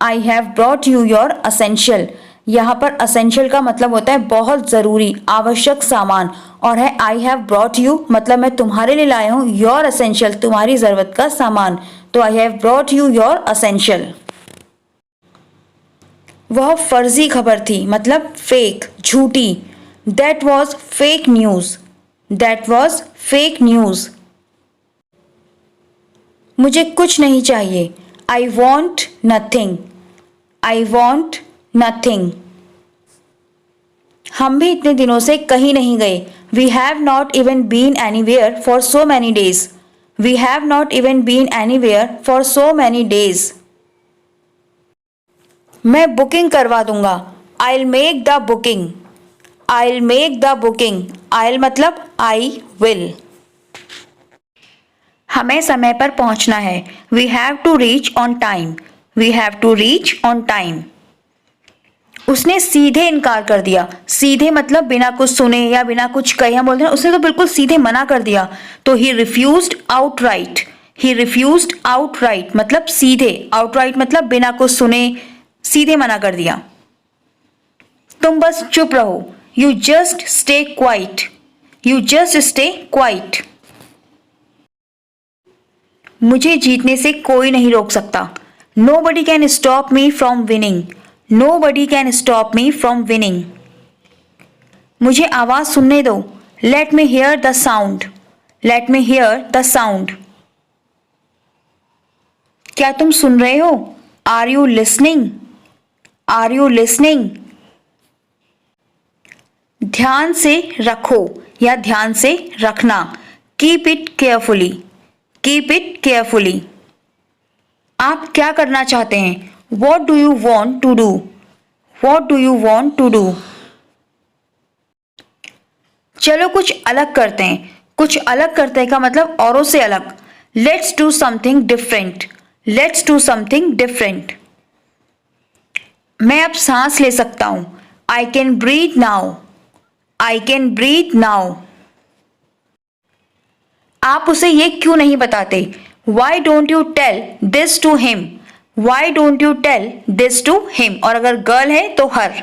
I have brought you your essential. यहाँ पर असेंशियल का मतलब होता है बहुत ज़रूरी, आवश्यक सामान, और है आई हैव ब्रॉट यू मतलब मैं तुम्हारे लिए लाया हूँ योर असेंशियल, तुम्हारी ज़रूरत का सामान, तो I have brought you your essential. वह फर्जी खबर थी मतलब फेक, झूठी, that was fake news, that was fake news. मुझे कुछ नहीं चाहिए, I want nothing, I want nothing. हम भी इतने दिनों से कहीं नहीं गए, we have not even been anywhere for so many days, we have not even been anywhere for so many days. मैं बुकिंग करवा दूंगा, I will make the booking, I will make the booking. I मतलब I will. हमें समय पर पहुंचना है, we have to reach on time, we have to reach on time. उसने सीधे इनकार कर दिया, सीधे मतलब बिना कुछ सुने या बिना कुछ कहे, हम बोलते हैं उसने तो बिल्कुल सीधे मना कर दिया, तो ही रिफ्यूज्ड आउटराइट, ही रिफ्यूज्ड आउटराइट मतलब सीधे, आउटराइट मतलब बिना कुछ सुने सीधे मना कर दिया। तुम बस चुप रहो, you just stay quiet, you just stay quiet. मुझे जीतने से कोई नहीं रोक सकता, nobody can stop me from winning, nobody can stop me from winning. मुझे आवाज सुनने दो, let me hear the sound, let me hear the sound. क्या तुम सुन रहे हो, are you listening, are you listening. ध्यान से रखो या ध्यान से रखना, keep it carefully, keep it carefully. आप क्या करना चाहते हैं? What do you want to do, what do you want to do. चलो कुछ अलग करते हैं, कुछ अलग करते का मतलब औरों से अलग। Let's do something different, let's do something different. मैं अब सांस ले सकता हूं, I can breathe now, I can breathe now. आप उसे ये क्यों नहीं बताते? Why don't you tell this to him, why don't you tell this to him. और अगर गर्ल है तो हर।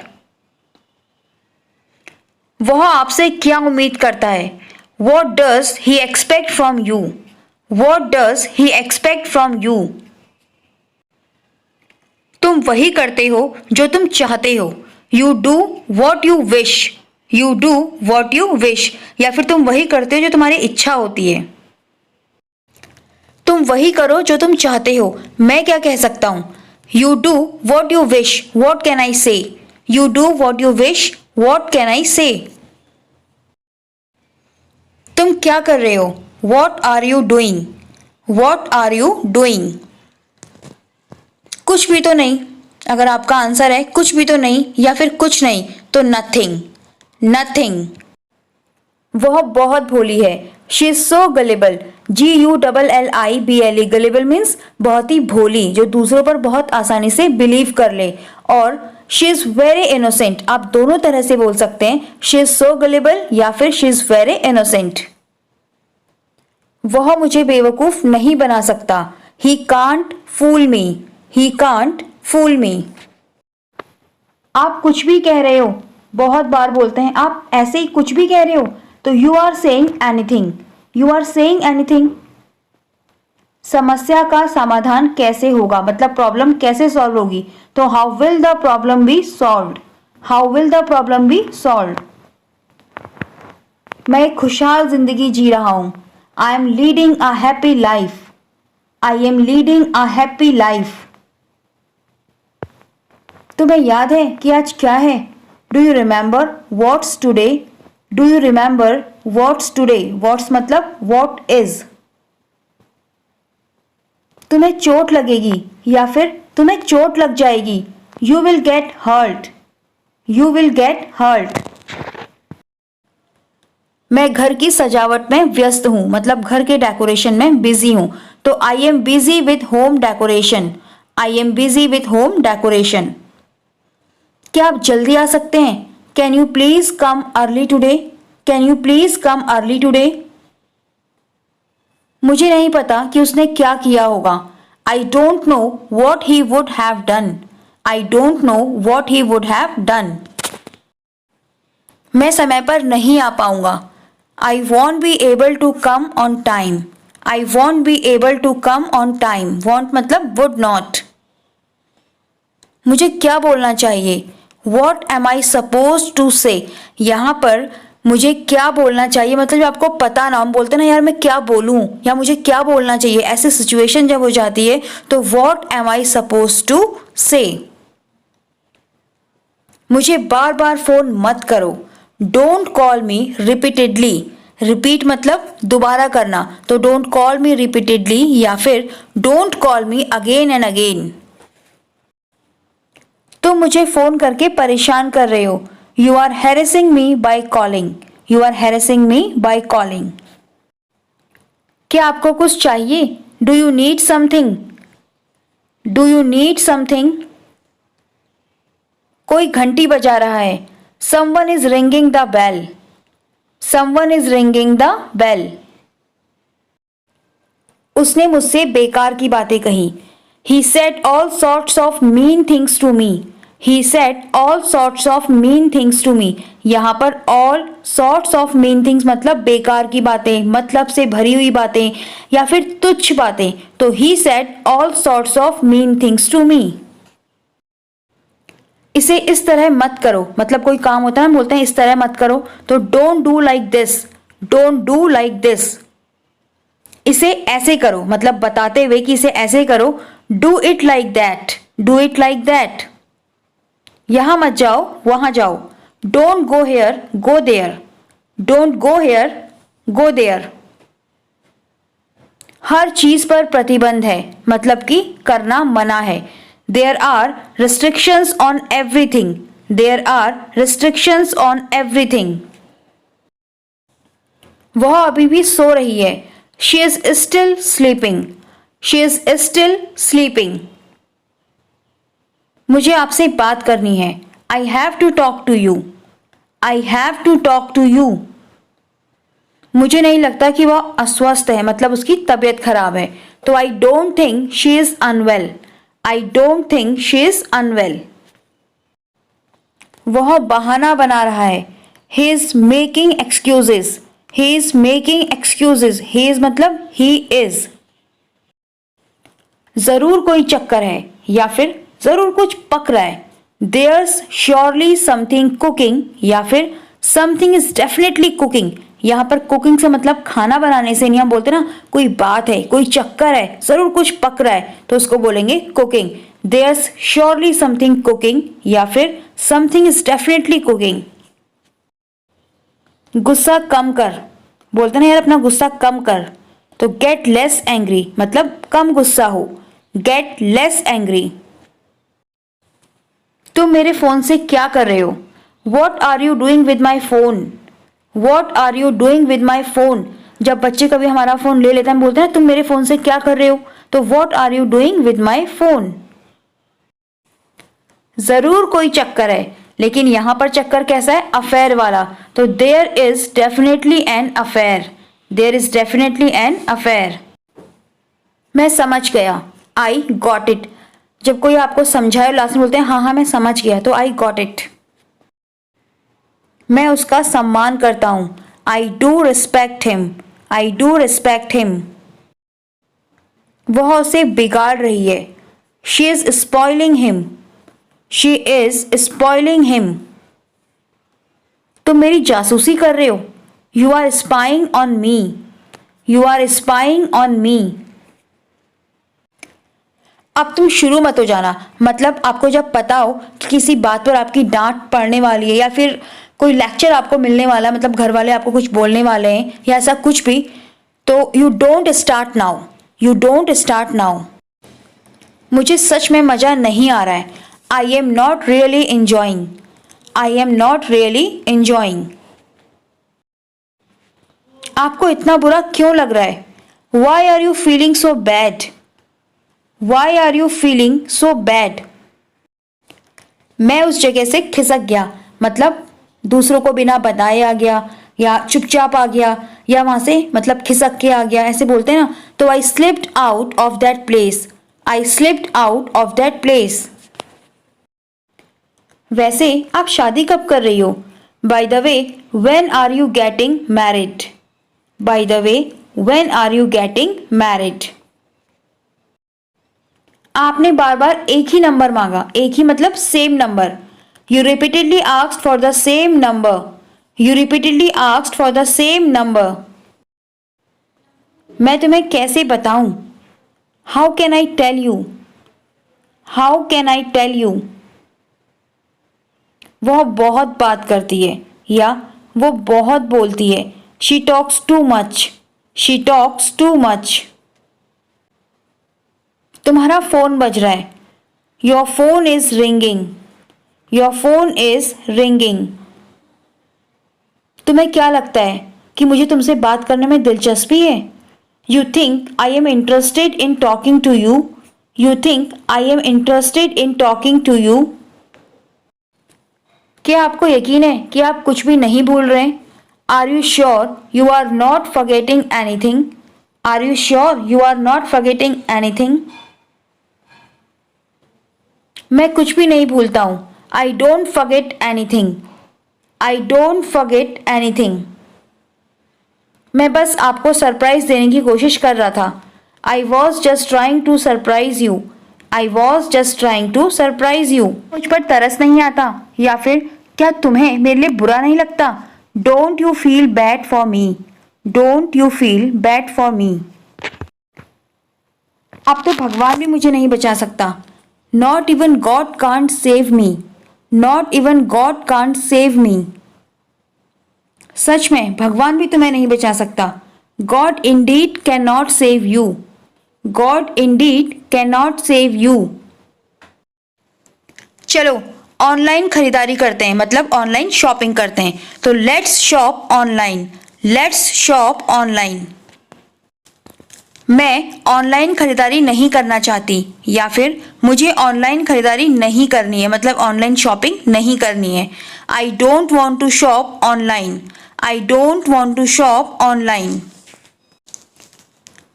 वह आपसे क्या उम्मीद करता है? What does he expect from you, what does he expect from you. तुम वही करते हो जो तुम चाहते हो, you do what you wish, you do what you wish. या फिर तुम वही करते हो जो तुम्हारी इच्छा होती है। तुम वही करो जो तुम चाहते हो। मैं क्या कह सकता हूं? You do what you wish, what can I say, you do what you wish, what can I say. तुम क्या कर रहे हो? What are you doing, what are you doing. कुछ भी तो नहीं। अगर आपका आंसर है कुछ भी तो नहीं या फिर कुछ नहीं तो नथिंग, नथिंग। वह बहुत भोली है, she is so गलेबल, GULLIBLE। गलेबल means बहुत ही भोली, जो दूसरों पर बहुत आसानी से बिलीव कर ले। और शी इज वेरी इनोसेंट, आप दोनों तरह से बोल सकते हैं, शी इज सो गलेबल या फिर शी इज वेरी इनोसेंट। वह मुझे बेवकूफ नहीं बना सकता, he can't fool me, he can't फूल मी। आप कुछ भी कह रहे हो, बहुत बार बोलते हैं आप ऐसे ही कुछ भी कह रहे हो, तो you are saying anything, you are saying anything. समस्या का समाधान कैसे होगा, मतलब प्रॉब्लम कैसे सॉल्व होगी, तो how will the problem be solved, how will the problem be solved. मैं एक खुशहाल जिंदगी जी रहा हूं, I am leading a happy life, I am leading a happy life. तुम्हें याद है कि आज क्या है? Do you remember what's today, do you remember what's today. What's मतलब व्हाट इज। तुम्हें चोट लगेगी या फिर तुम्हें चोट लग जाएगी, you will get hurt, you will get hurt. मैं घर की सजावट में व्यस्त हूं, मतलब घर के डेकोरेशन में बिजी हूं, तो I am busy with home decoration, I am busy with home decoration. क्या आप जल्दी आ सकते हैं? Can you please come early today, can you please come early today. मुझे नहीं पता कि उसने क्या किया होगा, I don't know what he would have done, I don't know what he would have done. मैं समय पर नहीं आ पाऊंगा, I won't be able to come on time, I won't be able to come on time. Won't मतलब would not. मुझे क्या बोलना चाहिए? What am I suppose to say. यहाँ पर मुझे क्या बोलना चाहिए मतलब आपको पता ना, हम बोलते ना यार मैं क्या बोलूं या मुझे क्या बोलना चाहिए, ऐसी सिचुएशन जब हो जाती है तो what am I suppose to say. मुझे बार बार फोन मत करो, don't call me repeatedly. Repeat मतलब दोबारा करना, तो डोंट कॉल मी रिपीटेडली या फिर don't call me again and again. तुम मुझे फोन करके परेशान कर रहे हो, you are harassing me by calling, you are harassing me by calling. क्या आपको कुछ चाहिए? Do you need something, do you need something. कोई घंटी बजा रहा है, someone is ringing the bell, someone is ringing the bell. उसने मुझसे बेकार की बातें कही, he said all sorts of mean things to me, he said all sorts of mean things to me। यहाँ पर all sorts of mean things मतलब बेकार की बातें, मतलब से भरी हुई बातें या फिर तुच्छ बातें, तो he said all sorts of mean things to me। इसे इस तरह मत करो, मतलब कोई काम होता है ना बोलते हैं इस तरह मत करो, तो don't do like this, don't do like this। इसे ऐसे करो मतलब बताते हुए कि इसे ऐसे करो, do it like that, do it like that. यहां मत जाओ वहां जाओ, don't go here, go there, don't go here, go there. हर चीज पर प्रतिबंध है, मतलब कि करना मना है। There are restrictions on everything, there are restrictions on everything. वह अभी भी सो रही है, she is still sleeping, she is still sleeping. मुझे आपसे बात करनी है, I have to talk to you, I have to talk to you. मुझे नहीं लगता कि वह अस्वस्थ है, मतलब उसकी तबीयत खराब है। तो I don't think she is unwell, I don't think she is unwell. वह बहाना बना रहा है, he is making excuses, he is making excuses, he is मतलब ही इज। जरूर कोई चक्कर है या फिर जरूर कुछ पक रहा है। देयर्स श्योरली समथिंग कुकिंग या फिर समथिंग इज डेफिनेटली कुकिंग। यहाँ पर कुकिंग से मतलब खाना बनाने से नहीं, हम बोलते ना कोई बात है, कोई चक्कर है, जरूर कुछ पक रहा है, तो उसको बोलेंगे cooking. There's surely something cooking या फिर समथिंग इज डेफिनेटली कुकिंग। गुस्सा कम कर, बोलते ना यार अपना गुस्सा कम कर, तो गेट लेस एंग्री, मतलब कम गुस्सा हो, गेट लेस एंग्री। तुम मेरे फोन से क्या कर रहे हो? What are you doing with my phone, what are you doing with my phone. जब बच्चे कभी हमारा फोन ले लेते हैं, हम बोलते हैं तुम मेरे फोन से क्या कर रहे हो, तो what are you doing with my phone. जरूर कोई चक्कर है, लेकिन यहां पर चक्कर कैसा है, अफेयर वाला, तो there is definitely an affair, there is definitely an affair. मैं समझ गया, आई गॉट इट। जब कोई आपको समझाए लास्ट में बोलते हैं हाँ हाँ मैं समझ गया, तो आई गॉट इट। मैं उसका सम्मान करता हूं, I do respect him, I do respect him. वह उसे बिगाड़ रही है, she is spoiling him, she is spoiling him. तुम मेरी जासूसी कर रहे हो, you are spying on me, you are spying on me. अब तुम शुरू मत हो जाना, मतलब आपको जब पता हो कि किसी बात पर आपकी डांट पड़ने वाली है या फिर कोई लेक्चर आपको मिलने वाला है, मतलब घर वाले आपको कुछ बोलने वाले हैं या ऐसा कुछ भी, तो you don't start now, you don't start now. मुझे सच में मज़ा नहीं आ रहा है, I am not really enjoying, I am not really enjoying. आपको इतना बुरा क्यों लग रहा है, why are you feeling so bad, why are you feeling so bad. मैं उस जगह से खिसक गया, मतलब दूसरों को बिना बताए आ गया या चुपचाप आ गया या वहां से मतलब खिसक के आ गया, ऐसे बोलते हैं ना, तो I slipped out of that place, I slipped out of that place. वैसे आप शादी कब कर रही हो, by the way when are you getting married, by the way when are you getting married. आपने बार बार एक ही नंबर मांगा, एक ही मतलब same number, you repeatedly asked for the same number, you repeatedly asked for the same number. मैं तुम्हें कैसे बताऊं, how can I tell you, how can I tell you. वह बहुत बात करती है या वो बहुत बोलती है, she talks too much, she talks too much. तुम्हारा फोन बज रहा है, your phone is ringing, your phone is ringing. तुम्हें क्या लगता है कि मुझे तुमसे बात करने में दिलचस्पी है, you think I am interested in talking to you, you think I am interested in talking to you. क्या आपको यकीन है कि आप कुछ भी नहीं भूल रहे हैं, are you sure you are not forgetting anything, are you sure you are not forgetting anything. मैं कुछ भी नहीं भूलता हूं, I don't forget anything, I don't forget anything. मैं बस आपको सरप्राइज देने की कोशिश कर रहा था, I was just trying to surprise you, I was just trying to surprise you. मुझ पर तरस नहीं आता या फिर क्या तुम्हें मेरे लिए बुरा नहीं लगता, don't you feel bad for me, don't you feel bad for me. अब तो भगवान भी मुझे नहीं बचा सकता, not even God can't save me, not even God can't save me. सच में भगवान भी तुम्हें नहीं बचा सकता। God indeed can not save you. God indeed can not save you. चलो ऑनलाइन खरीदारी करते हैं, मतलब ऑनलाइन शॉपिंग करते हैं। तो let's shop online. Let's shop online. मैं ऑनलाइन खरीदारी नहीं करना चाहती, या फिर मुझे ऑनलाइन खरीदारी नहीं करनी है, मतलब ऑनलाइन शॉपिंग नहीं करनी है। I don't want to shop online. I don't want to shop online.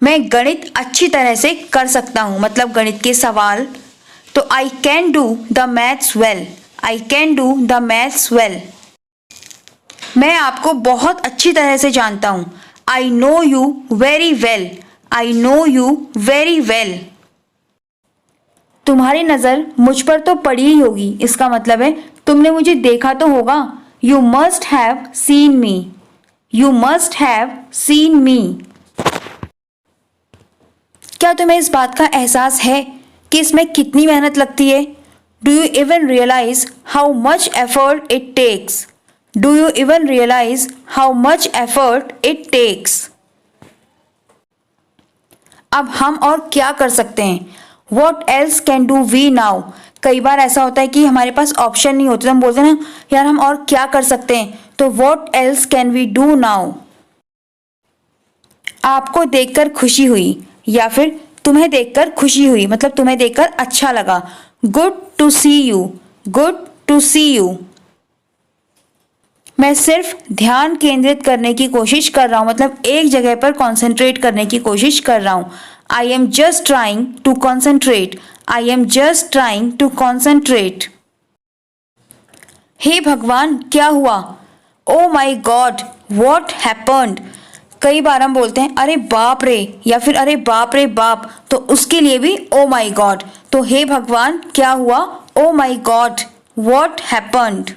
मैं गणित अच्छी तरह से कर सकता हूँ, मतलब गणित के सवाल। तो I can do the maths well. I can do the maths well. मैं आपको बहुत अच्छी तरह से जानता हूँ। I know you very well. I know you very well. तुम्हारी नज़र मुझ पर तो पड़ी ही होगी, इसका मतलब है तुमने मुझे देखा तो होगा। You must have seen me. You must have seen मी। क्या तुम्हें इस बात का एहसास है कि इसमें कितनी मेहनत लगती है? Do you even realise how much effort it takes? Do you even realise how much effort it takes? अब हम और क्या कर सकते हैं? What else can do we now? कई बार ऐसा होता है कि हमारे पास ऑप्शन नहीं होते, तो हम बोलते हैं ना यार हम और क्या कर सकते हैं। तो what else can we do now? आपको देखकर खुशी हुई, या फिर तुम्हें देखकर खुशी हुई, मतलब तुम्हें देखकर अच्छा लगा। Good to see you. Good to see you. मैं सिर्फ ध्यान केंद्रित करने की कोशिश कर रहा हूँ, मतलब एक जगह पर कॉन्सेंट्रेट करने की कोशिश कर रहा हूँ। I am just trying to concentrate. I am just trying to concentrate. हे भगवान क्या हुआ? Oh my God what happened? कई बार हम बोलते हैं अरे बाप रे, या फिर अरे बाप रे बाप, तो उसके लिए भी ओ माई गॉड। तो हे भगवान क्या हुआ? Oh my God what happened?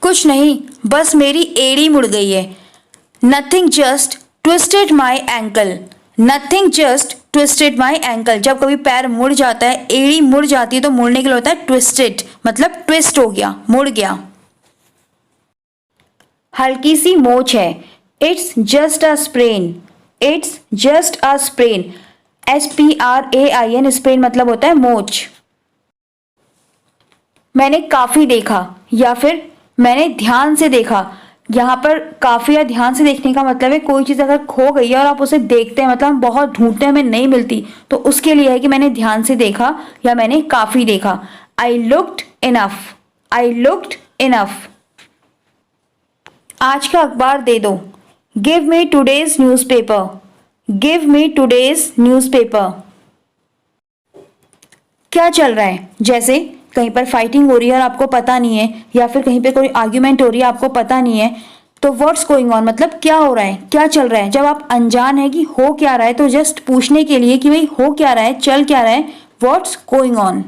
कुछ नहीं, बस मेरी एड़ी मुड़ गई है। नथिंग जस्ट ट्विस्टेड माई एंकल। नथिंग जस्ट ट्विस्टेड माई एंकल। जब कभी पैर मुड़ जाता है, एड़ी मुड़ जाती है, तो मुड़ने के लिए होता है ट्विस्टेड, मतलब ट्विस्ट हो गया, मुड़ गया। हल्की सी मोच है। It's just a sprain. It's just a sprain. SPRAIN, sprain मतलब होता है मोच। मैंने काफी देखा, या फिर मैंने ध्यान से देखा। यहाँ पर काफी या ध्यान से देखने का मतलब है कोई चीज़ अगर खो गई है और आप उसे देखते हैं, मतलब हम बहुत ढूंढते हैं, हमें नहीं मिलती, तो उसके लिए है कि मैंने ध्यान से देखा या मैंने काफी देखा। I looked enough. I looked enough. आज का अखबार दे दो। Give me today's newspaper. Give me today's newspaper. क्या चल रहा है? जैसे कहीं पर फाइटिंग हो रही है और आपको पता नहीं है, या फिर कहीं पे कोई आर्ग्यूमेंट हो रही है आपको पता नहीं है, तो व्हाट्स गोइंग ऑन मतलब क्या हो रहा है, क्या चल रहा है। जब आप अनजान है कि हो क्या रहा है, तो जस्ट पूछने के लिए कि भाई हो क्या रहा है, चल क्या रहा है, व्हाट्स गोइंग ऑन।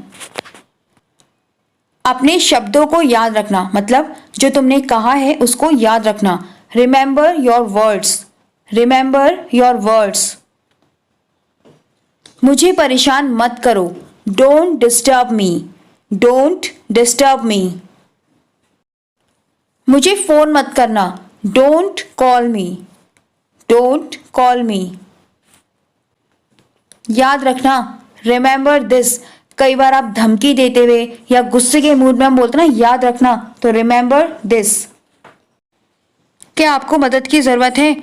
अपने शब्दों को याद रखना, मतलब जो तुमने कहा है उसको याद रखना। Remember your words. Remember your words. मुझे परेशान मत करो। Don't disturb me. Don't disturb me. मुझे फोन मत करना। Don't call me. Don't call मी। याद रखना, रिमेंबर दिस। कई बार आप धमकी देते हुए या गुस्से के मूड में हम बोलते ना याद रखना, तो रिमेंबर दिस। क्या आपको मदद की जरूरत है?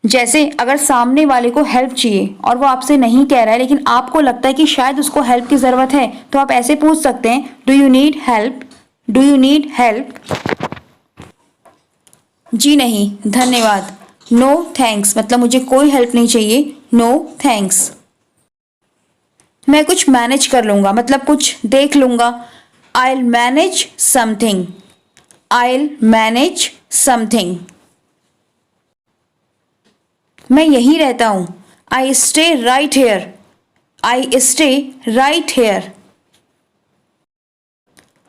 जैसे अगर सामने वाले को हेल्प चाहिए और वो आपसे नहीं कह रहा है, लेकिन आपको लगता है कि शायद उसको हेल्प की ज़रूरत है, तो आप ऐसे पूछ सकते हैं, do you need help? Do you need help? जी नहीं धन्यवाद। नो थैंक्स मतलब मुझे कोई हेल्प नहीं चाहिए। No thanks. मैं कुछ मैनेज कर लूँगा मतलब कुछ देख लूँगा। I'll manage something. I'll manage something. मैं यहीं रहता हूँ। I stay right here. I stay right here.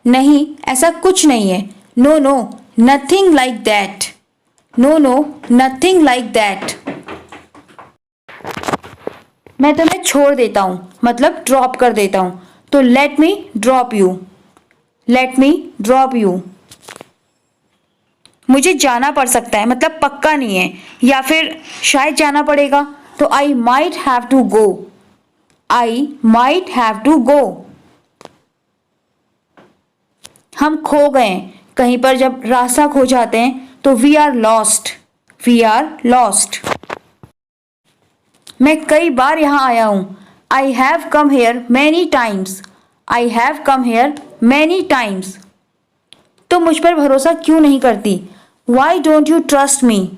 नहीं ऐसा कुछ नहीं है। No no nothing like that. No no nothing like that. मैं तुम्हें छोड़ देता हूँ मतलब ड्रॉप कर देता हूँ, तो let me drop you. Let me drop you. मुझे जाना पड़ सकता है मतलब पक्का नहीं है, या फिर शायद जाना पड़ेगा, तो I might have to go. I might have to go. हम खो गए, कहीं पर जब रास्ता खो जाते हैं तो we are lost. We are lost. मैं कई बार यहां आया हूं। I have come here many times. I have come here many times. तुम मुझ पर भरोसा क्यों नहीं करती? Why don't you trust me?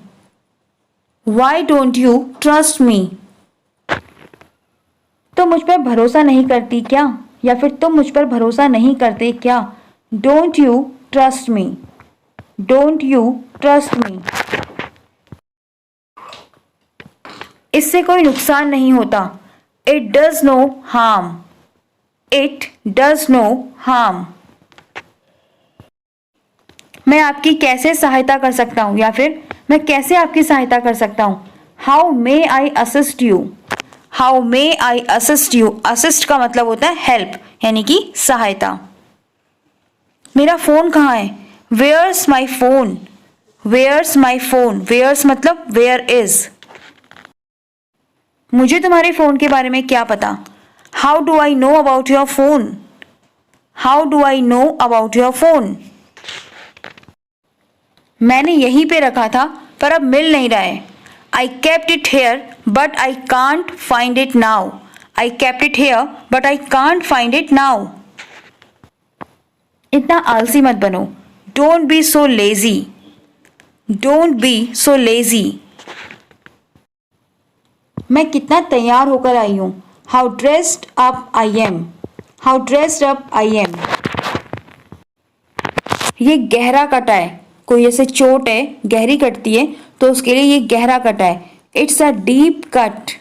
Why don't you trust me? तुम मुझ पर भरोसा नहीं करती क्या, या फिर तुम मुझ पर भरोसा नहीं करते क्या? Don't you trust me? Don't you trust me? इससे कोई नुकसान नहीं होता। It does no harm. It does no harm. मैं आपकी कैसे सहायता कर सकता हूँ, या फिर मैं कैसे आपकी सहायता कर सकता हूँ? How may I assist you? How may I assist you? Assist का मतलब होता है हेल्प, यानी कि सहायता। मेरा फोन कहाँ है? Where's my phone? Where's my phone? Where's मतलब वेयर इज। मुझे तुम्हारे फोन के बारे में क्या पता? How do I know about your phone? How do I know about your phone? मैंने यहीं पे रखा था पर अब मिल नहीं रहा है। I kept it here but I can't find it now. I kept it here but I can't find it now. इतना आलसी मत बनो। Don't be so lazy. Don't be so lazy. मैं कितना तैयार होकर आई हूँ। How dressed up I am. How dressed up I am. ये गहरा कटा है। कोई ऐसे चोट है गहरी कटती है तो उसके लिए ये गहरा कटा है। It's a deep cut.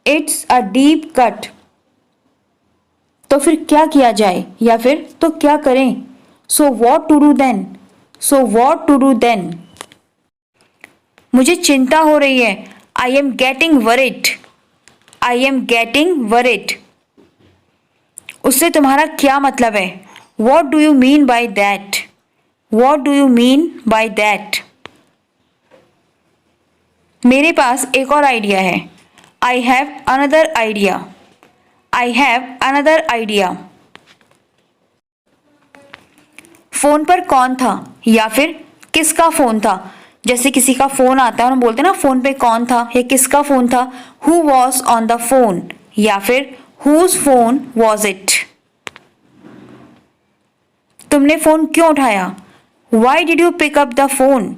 It's a deep cut. तो फिर क्या किया जाए, या फिर तो क्या करें? So what to do then? So what to do then? मुझे चिंता हो रही है। I am getting worried. I am getting worried. उससे तुम्हारा क्या मतलब है? What do you mean by that? What do you mean by that? मेरे पास एक और आइडिया है। I have another idea. I have another idea. Phone पर कौन था, या फिर किसका फोन था? जैसे किसी का फोन आता है और हम बोलते हैं ना फोन पे कौन था या किसका फोन था। Who was on the phone, या फिर हुज फोन वॉज इट? तुमने फोन क्यों उठाया? Why did you pick up the phone?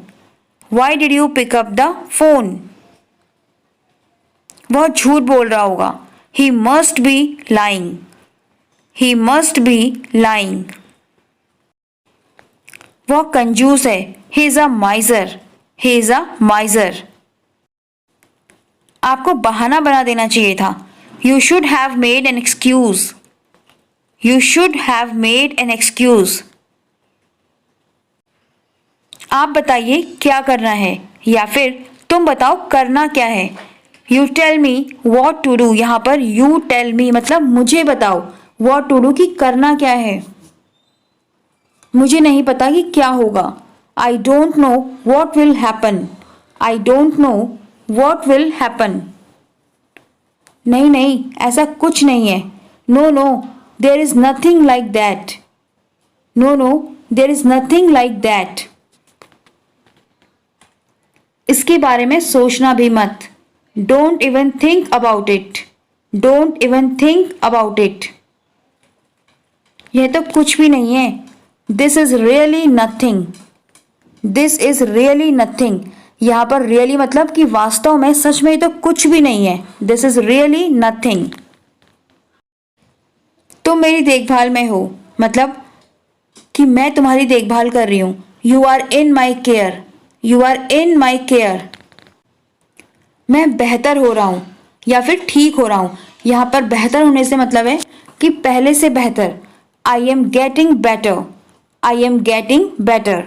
Why did you pick up the phone? वह झूठ बोल रहा होगा। He must be lying. He must be lying. वह कंजूस है। He is a miser. He is a miser. आपको बहाना बना देना चाहिए था। You should have made an excuse. You should have made an excuse. आप बताइए क्या करना है, या फिर तुम बताओ करना क्या है। You tell me what to do. यहाँ पर यू टेल मी मतलब मुझे बताओ। वॉट टू डू की करना क्या है। मुझे नहीं पता कि क्या होगा। I don't know what will happen. I don't know what will happen. नहीं नहीं, ऐसा कुछ नहीं है। No no, there is nothing like that. No no, there is nothing like that. इसके बारे में सोचना भी मत। Don't even think about it. Don't even think about it. यह तो कुछ भी नहीं है। This is really nothing. This is really nothing. यहां पर रियली मतलब कि वास्तव में, सच में, तो कुछ भी नहीं है। This is really nothing. तुम मेरी देखभाल में हो मतलब कि मैं तुम्हारी देखभाल कर रही हूं। You are in my care. You are in my care. मैं बेहतर हो रहा हूं या फिर ठीक हो रहा हूं। यहां पर बेहतर होने से मतलब है कि पहले से बेहतर। I am getting better. I am getting better.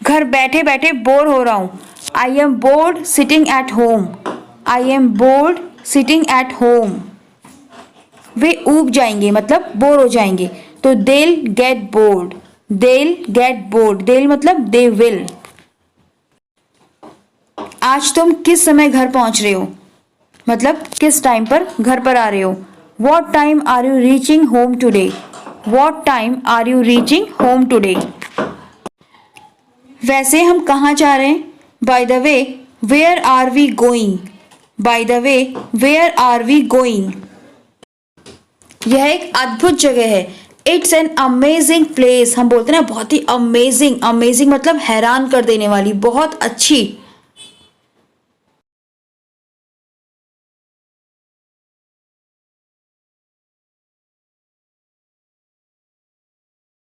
घर बैठे बैठे बोर हो रहा हूं। I am bored sitting at home. I am bored sitting at home. वे ऊब जाएंगे मतलब बोर हो जाएंगे। तो they'll get bored, they'll get bored, they'll मतलब they will। आज तुम किस समय घर पहुंच रहे हो, मतलब किस टाइम पर घर पर आ रहे हो। What time are you reaching home today? What time are you reaching home today? वैसे हम कहाँ जा रहे हैं। By the way, where are we going? By the way, where are we going? यह एक अद्भुत जगह है। इट्स एन अमेजिंग प्लेस, हम बोलते हैं ना बहुत ही अमेजिंग, अमेजिंग मतलब हैरान कर देने वाली, बहुत अच्छी।